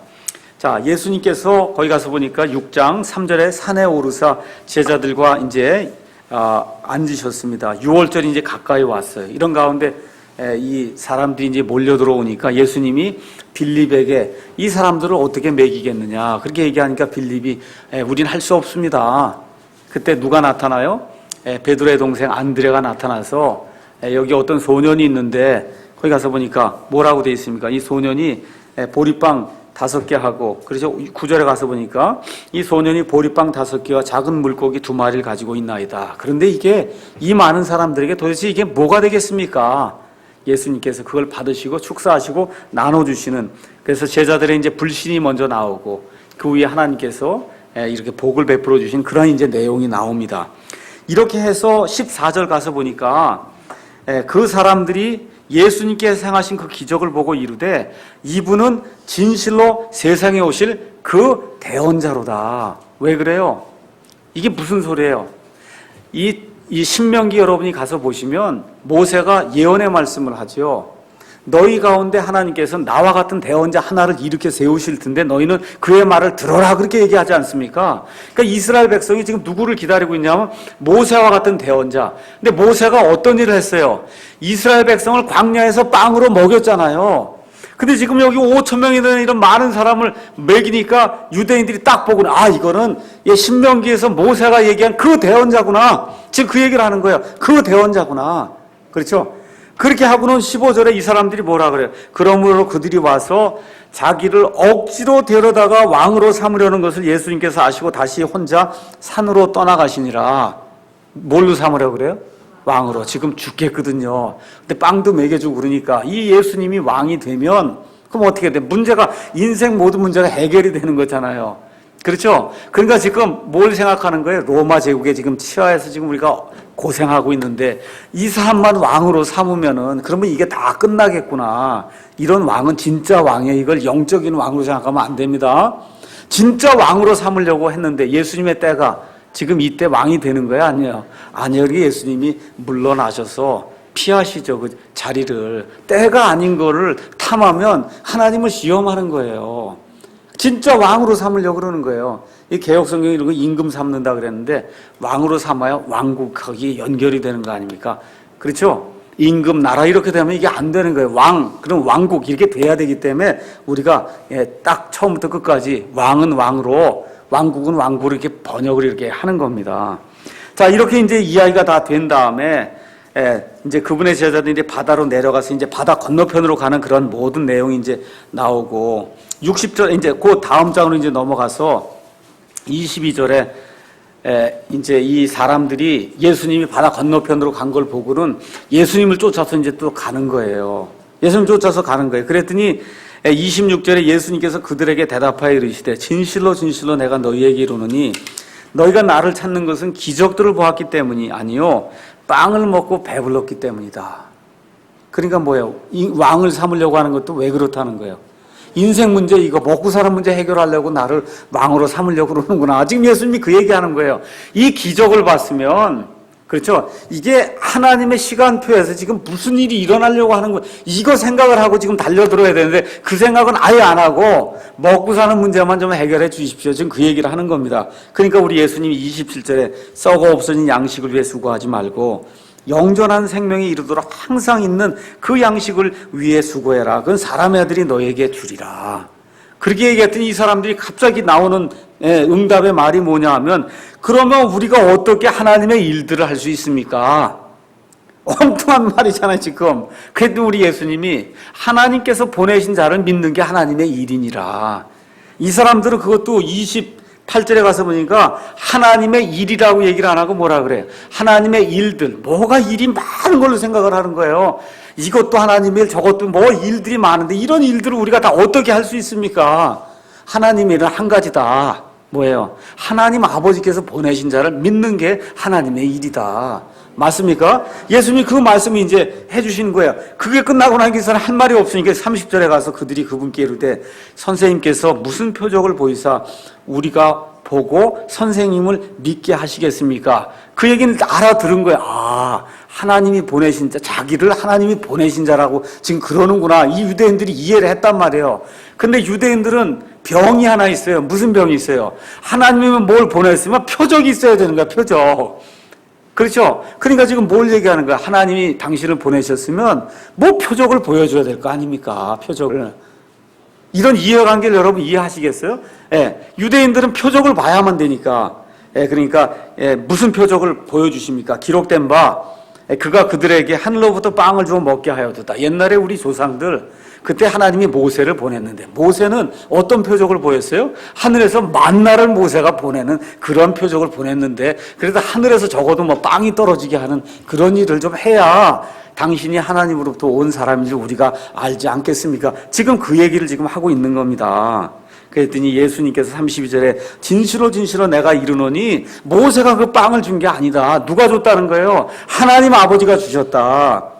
Speaker 1: 자, 예수님께서 거기 가서 보니까 6장 3절에 산에 오르사 제자들과 이제 앉으셨습니다. 6월절이 이제 가까이 왔어요. 이런 가운데 이 사람들이 이제 몰려 들어오니까 예수님이 빌립에게 이 사람들을 어떻게 먹이겠느냐 그렇게 얘기하니까 빌립이 우린 할 수 없습니다. 그때 누가 나타나요? 베드로의 동생 안드레가 나타나서 여기 어떤 소년이 있는데 거기 가서 보니까 뭐라고 돼 있습니까? 이 소년이 보리빵 5개 하고, 그래서 9절에 가서 보니까 이 소년이 보리빵 5개와 작은 물고기 2마리를 가지고 있나이다. 그런데 이게 이 많은 사람들에게 도대체 이게 뭐가 되겠습니까? 예수님께서 그걸 받으시고 축사하시고 나눠주시는, 그래서 제자들의 이제 불신이 먼저 나오고 그 위에 하나님께서 이렇게 복을 베풀어 주신 그런 이제 내용이 나옵니다. 이렇게 해서 14절 가서 보니까 그 사람들이 예수님께서 행하신 그 기적을 보고 이르되 이분은 진실로 세상에 오실 그 대언자로다. 왜 그래요? 이게 무슨 소리예요? 이 신명기 여러분이 가서 보시면 모세가 예언의 말씀을 하죠. 너희 가운데 하나님께서 나와 같은 대언자 하나를 일으켜 세우실 텐데 너희는 그의 말을 들어라, 그렇게 얘기하지 않습니까? 그러니까 이스라엘 백성이 지금 누구를 기다리고 있냐면 모세와 같은 대언자. 근데 모세가 어떤 일을 했어요? 이스라엘 백성을 광야에서 빵으로 먹였잖아요. 근데 지금 여기 5천 명이 되는 이런 많은 사람을 먹이니까 유대인들이 딱 보고 이거는 신명기에서 모세가 얘기한 그 대언자구나. 지금 그 얘기를 하는 거예요. 그 대언자구나. 그렇죠? 그렇게 하고는 15절에 이 사람들이 뭐라 그래요? 그러므로 그들이 와서 자기를 억지로 데려다가 왕으로 삼으려는 것을 예수님께서 아시고 다시 혼자 산으로 떠나가시니라. 뭘로 삼으려고 그래요? 왕으로. 지금 죽겠거든요. 근데 빵도 먹여주고 그러니까 이 예수님이 왕이 되면 그럼 어떻게 돼? 문제가, 인생 모든 문제가 해결이 되는 거잖아요. 그렇죠? 그러니까 지금 뭘 생각하는 거예요? 로마 제국에 지금 치하에서 지금 우리가 고생하고 있는데 이 사람만 왕으로 삼으면은 그러면 이게 다 끝나겠구나. 이런 왕은 진짜 왕이에요. 이걸 영적인 왕으로 생각하면 안 됩니다. 진짜 왕으로 삼으려고 했는데 예수님의 때가 지금 이때 왕이 되는 거예요? 아니에요. 아니에요. 예수님이 물러나셔서 피하시죠. 그 자리를. 때가 아닌 거를 탐하면 하나님을 시험하는 거예요. 진짜 왕으로 삼으려고 그러는 거예요. 이 개혁성경이 이런 거 임금 삼는다 그랬는데 왕으로 삼아야 왕국하기 연결이 되는 거 아닙니까? 그렇죠? 임금, 나라 이렇게 되면 이게 안 되는 거예요. 왕, 그럼 왕국 이렇게 돼야 되기 때문에 우리가 딱 처음부터 끝까지 왕은 왕으로, 왕국은 왕국으로 이렇게 번역을 이렇게 하는 겁니다. 자, 이렇게 이제 이야기가 다 된 다음에 이제 그분의 제자들이 이제 바다로 내려가서 이제 바다 건너편으로 가는 그런 모든 내용이 이제 나오고 60절 이제 그 다음 장으로 이제 넘어가서 22절에 이제 이 사람들이 예수님이 바다 건너편으로 간 걸 보고는 예수님을 쫓아서 이제 또 가는 거예요. 예수님 쫓아서 가는 거예요. 그랬더니 26절에 예수님께서 그들에게 대답하여 이르시되 진실로 진실로 내가 너희에게 이르노니 너희가 나를 찾는 것은 기적들을 보았기 때문이 아니요 빵을 먹고 배불렀기 때문이다. 그러니까 뭐예요? 이 왕을 삼으려고 하는 것도 왜 그렇다는 거예요? 인생 문제, 이거 먹고 사는 문제 해결하려고 나를 왕으로 삼으려고 그러는구나. 지금 예수님이 그 얘기하는 거예요. 이 기적을 봤으면, 그렇죠? 이게 하나님의 시간표에서 지금 무슨 일이 일어나려고 하는 거예요. 이거 생각을 하고 지금 달려들어야 되는데 그 생각은 아예 안 하고 먹고 사는 문제만 좀 해결해 주십시오. 지금 그 얘기를 하는 겁니다. 그러니까 우리 예수님이 27절에 썩어 없어진 양식을 위해 수고하지 말고 영존한 생명이 이르도록 항상 있는 그 양식을 위해 수고해라. 그건 사람의 아들이 너에게 주리라. 그렇게 얘기했더니 이 사람들이 갑자기 나오는 응답의 말이 뭐냐 하면 그러면 우리가 어떻게 하나님의 일들을 할 수 있습니까? 엉뚱한 말이잖아요 지금. 그래도 우리 예수님이 하나님께서 보내신 자를 믿는 게 하나님의 일이니라. 이 사람들은 그것도 28절에 가서 보니까 하나님의 일이라고 얘기를 안 하고 뭐라 그래요? 하나님의 일들. 뭐가 일이 많은 걸로 생각을 하는 거예요. 이것도 하나님의 일, 저것도 뭐 일들이 많은데 이런 일들을 우리가 다 어떻게 할 수 있습니까? 하나님의 일은 한 가지다. 뭐예요? 하나님 아버지께서 보내신 자를 믿는 게 하나님의 일이다. 맞습니까? 예수님이 그 말씀을 이제 해주시는 거예요. 그게 끝나고 나기서는 할 말이 없으니까 30절에 가서 그들이 그분께 이르되 선생님께서 무슨 표적을 보이사 우리가 보고 선생님을 믿게 하시겠습니까? 그 얘기는 알아들은 거예요. 아, 하나님이 보내신 자, 자기를 하나님이 보내신 자라고 지금 그러는구나. 이 유대인들이 이해를 했단 말이에요. 근데 유대인들은 병이 하나 있어요. 무슨 병이 있어요? 하나님이 뭘 보냈으면 표적이 있어야 되는 거야, 표적. 그렇죠? 그러니까 지금 뭘 얘기하는 거야? 하나님이 당신을 보내셨으면 뭐 표적을 보여줘야 될 거 아닙니까? 표적을. 이런 이해관계를 여러분 이해하시겠어요? 예, 유대인들은 표적을 봐야만 되니까. 예, 그러니까 무슨 표적을 보여주십니까? 기록된 바 그가 그들에게 하늘로부터 빵을 주어 먹게 하였다. 옛날에 우리 조상들 그때 하나님이 모세를 보냈는데 모세는 어떤 표적을 보였어요? 하늘에서 만나를 모세가 보내는 그런 표적을 보냈는데 그래도 하늘에서 적어도 뭐 빵이 떨어지게 하는 그런 일을 좀 해야 당신이 하나님으로부터 온 사람인 줄 우리가 알지 않겠습니까? 지금 그 얘기를 지금 하고 있는 겁니다. 그랬더니 예수님께서 32절에 진실로 진실로 내가 이르노니 모세가 그 빵을 준 게 아니다. 누가 줬다는 거예요? 하나님 아버지가 주셨다.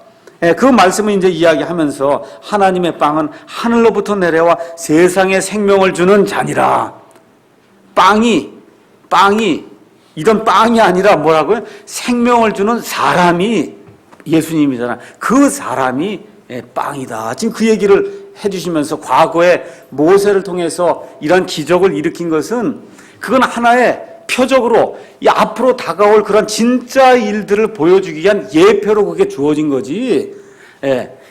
Speaker 1: 그 말씀을 이제 이야기하면서 하나님의 빵은 하늘로부터 내려와 세상에 생명을 주는 잔이라. 빵이 이런 빵이 아니라 뭐라고요? 생명을 주는 사람이 예수님이잖아. 그 사람이 빵이다. 지금 그 얘기를 해주시면서 과거에 모세를 통해서 이런 기적을 일으킨 것은 그건 하나의 표적으로 이 앞으로 다가올 그런 진짜 일들을 보여주기 위한 예표로 그게 주어진 거지.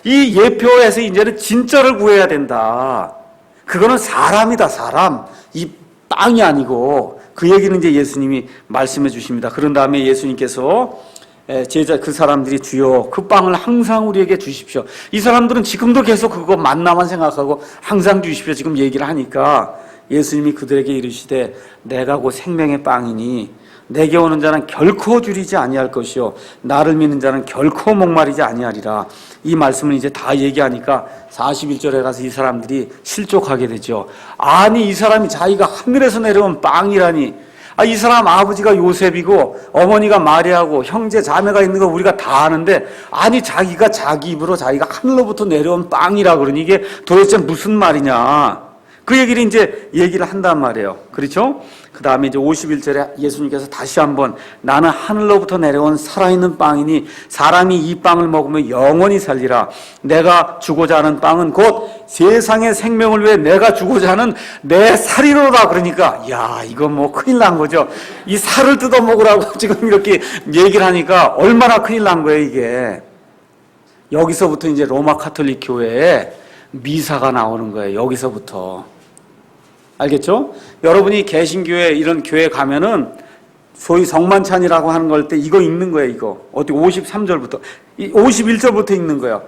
Speaker 1: 이 예표에서 이제는 진짜를 구해야 된다. 그거는 사람이다, 사람. 이 빵이 아니고 그 얘기는 이제 예수님이 말씀해 주십니다. 그런 다음에 예수님께서 제자 그 사람들이 주여 그 빵을 항상 우리에게 주십시오. 이 사람들은 지금도 계속 그거 만나만 생각하고 항상 주십시오 지금 얘기를 하니까 예수님이 그들에게 이르시되 내가 곧 생명의 빵이니 내게 오는 자는 결코 줄이지 아니할 것이요 나를 믿는 자는 결코 목마르지 아니하리라. 이 말씀을 이제 다 얘기하니까 41절에 가서 이 사람들이 실족하게 되죠. 아니 이 사람이 자기가 하늘에서 내려온 빵이라니. 이 사람 아버지가 요셉이고 어머니가 마리아고 형제 자매가 있는 거 우리가 다 아는데 아니 자기가 자기 입으로 자기가 하늘로부터 내려온 빵이라 그러니 이게 도대체 무슨 말이냐. 그 얘기를 이제 얘기를 한단 말이에요. 그렇죠? 그 다음에 이제 51절에 예수님께서 다시 한번 나는 하늘로부터 내려온 살아있는 빵이니 사람이 이 빵을 먹으면 영원히 살리라. 내가 주고자 하는 빵은 곧 세상의 생명을 위해 내가 주고자 하는 내 살이로다. 그러니까 야 이거 뭐 큰일 난 거죠. 이 살을 뜯어 먹으라고 지금 이렇게 얘기를 하니까 얼마나 큰일 난 거예요 이게. 여기서부터 이제 로마 카톨릭 교회에 미사가 나오는 거예요. 여기서부터. 알겠죠? 여러분이 개신교회 이런 교회 가면은 소위 성만찬이라고 하는 걸 때 이거 읽는 거예요. 이거 어떻게 53절부터 51절부터 읽는 거예요.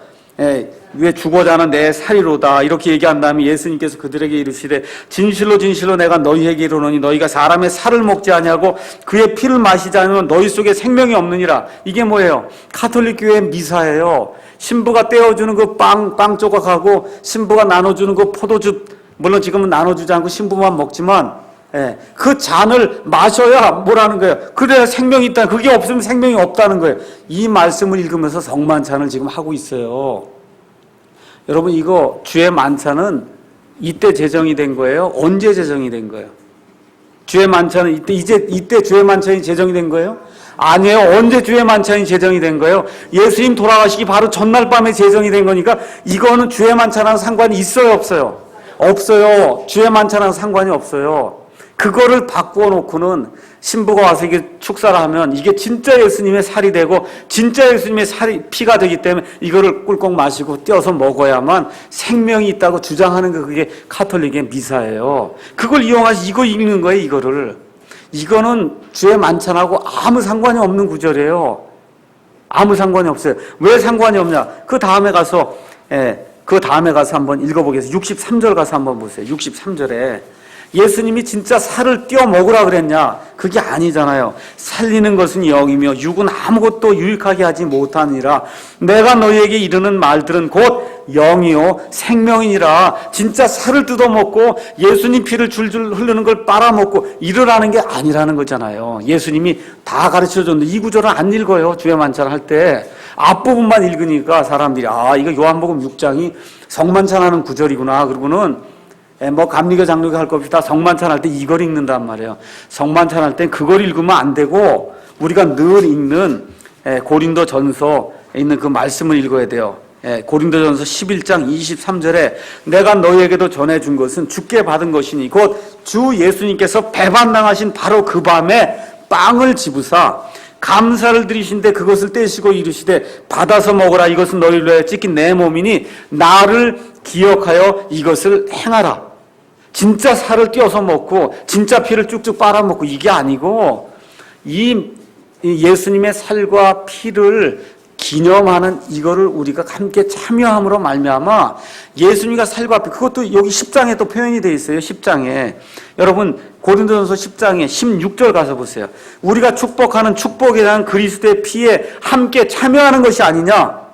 Speaker 1: 왜 주고자 하는 내 살이로다 이렇게 얘기한 다음에 예수님께서 그들에게 이르시되 진실로 진실로 내가 너희에게 이르노니 너희가 사람의 살을 먹지 아니하고 그의 피를 마시지 않으면 너희 속에 생명이 없느니라. 이게 뭐예요? 카톨릭 교회 미사예요. 신부가 떼어주는 그 빵 조각하고 신부가 나눠주는 그 포도주, 물론 지금은 나눠주지 않고 신부만 먹지만 그 잔을 마셔야 뭐라는 거예요? 그래야 생명이 있다. 그게 없으면 생명이 없다는 거예요. 이 말씀을 읽으면서 성만찬을 지금 하고 있어요. 여러분 이거 주의 만찬은 이때 제정이 된 거예요? 언제 제정이 된 거예요? 주의 만찬은 이때 주의 만찬이 제정이 된 거예요? 아니에요. 언제 주의 만찬이 제정이 된 거예요? 예수님 돌아가시기 바로 전날 밤에 제정이 된 거니까 이거는 주의 만찬하고 상관이 있어요, 없어요? 없어요. 주의 만찬하고 상관이 없어요. 그거를 바꾸어 놓고는 신부가 와서 이게 축사를 하면 이게 진짜 예수님의 살이 되고 진짜 예수님의 피가 되기 때문에 이거를 꿀꺽 마시고 떼어서 먹어야만 생명이 있다고 주장하는 거 그게 카톨릭의 미사예요. 그걸 이용해서 이거 읽는 거예요. 이거는 주의 만찬하고 아무 상관이 없는 구절이에요. 아무 상관이 없어요. 왜 상관이 없냐? 그 다음에 가서 한번 읽어보겠습니다. 63절 가서 한번 보세요. 63절에 예수님이 진짜 살을 띄어 먹으라 그랬냐? 그게 아니잖아요. 살리는 것은 영이며 육은 아무것도 유익하게 하지 못하니라. 내가 너희에게 이르는 말들은 곧 영이요 생명이니라. 진짜 살을 뜯어 먹고 예수님 피를 줄줄 흐르는 걸 빨아먹고 이러라는 게 아니라는 거잖아요. 예수님이 다 가르쳐줬는데 이 구절은 안 읽어요. 주의 만찬 할 때. 앞부분만 읽으니까 사람들이 이거 요한복음 6장이 성만찬하는 구절이구나. 그러고는 감리교 장로교 할 것 없이 다 성만찬 할 때 이걸 읽는단 말이에요. 성만찬 할 땐 그걸 읽으면 안 되고 우리가 늘 읽는 고린도전서에 있는 그 말씀을 읽어야 돼요. 고린도전서 11장 23절에 내가 너희에게도 전해준 것은 주께 받은 것이니 곧 주 예수님께서 배반당하신 바로 그 밤에 빵을 집으사 감사를 드리신데 그것을 떼시고 이르시되 받아서 먹으라. 이것은 너희를 위하여 찢긴 내 몸이니 나를 기억하여 이것을 행하라. 진짜 살을 띄어서 먹고 진짜 피를 쭉쭉 빨아먹고 이게 아니고 이 예수님의 살과 피를 기념하는 이거를 우리가 함께 참여함으로 말미암아 예수님과 살고 앞에, 그것도 여기 10장에 또 표현이 되어 있어요. 10장에. 여러분 고린도전서 10장에 16절 가서 보세요. 우리가 축복하는 축복에 대한 그리스도의 피에 함께 참여하는 것이 아니냐.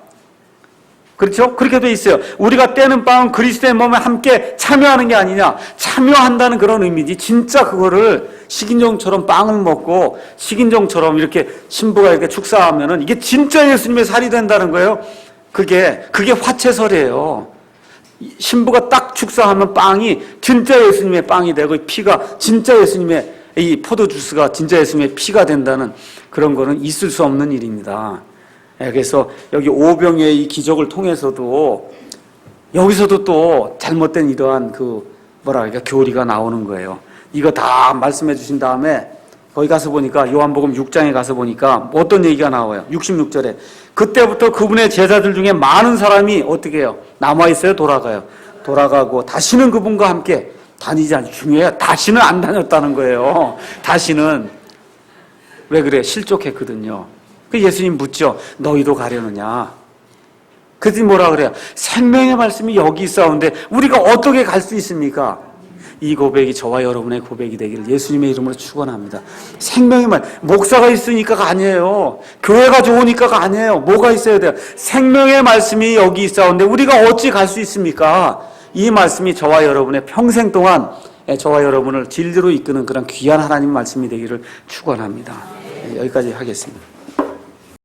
Speaker 1: 그렇죠? 그렇게 돼 있어요. 우리가 떼는 빵은 그리스도의 몸에 함께 참여하는 게 아니냐. 참여한다는 그런 의미지. 진짜 그거를 식인종처럼 빵을 먹고 식인종처럼 이렇게 신부가 이렇게 축사하면은 이게 진짜 예수님의 살이 된다는 거예요. 그게 화채설이에요. 신부가 딱 축사하면 빵이 진짜 예수님의 빵이 되고 피가 진짜 예수님의, 이 포도주스가 진짜 예수님의 피가 된다는 그런 거는 있을 수 없는 일입니다. 그래서 여기 오병의 이 기적을 통해서도 여기서도 또 잘못된 이러한 교리가 나오는 거예요. 이거 다 말씀해 주신 다음에 거기 가서 보니까 요한복음 6장에 가서 보니까 어떤 얘기가 나와요. 66절에 그때부터 그분의 제자들 중에 많은 사람이 어떻게 해요? 남아있어요? 돌아가요? 돌아가고 다시는 그분과 함께 다니지 않죠. 중요해요. 다시는 안 다녔다는 거예요. 다시는. 왜 그래? 실족했거든요. 그 예수님 묻죠. 너희도 가려느냐? 그랬더니 뭐라 그래요? 생명의 말씀이 여기 있사온데 우리가 어떻게 갈 수 있습니까? 이 고백이 저와 여러분의 고백이 되기를 예수님의 이름으로 축원합니다. 생명의 말, 목사가 있으니까가 아니에요. 교회가 좋으니까가 아니에요. 뭐가 있어야 돼요? 생명의 말씀이 여기 있사온데 우리가 어찌 갈 수 있습니까? 이 말씀이 저와 여러분의 평생 동안 저와 여러분을 진리로 이끄는 그런 귀한 하나님 말씀이 되기를 축원합니다. 여기까지 하겠습니다.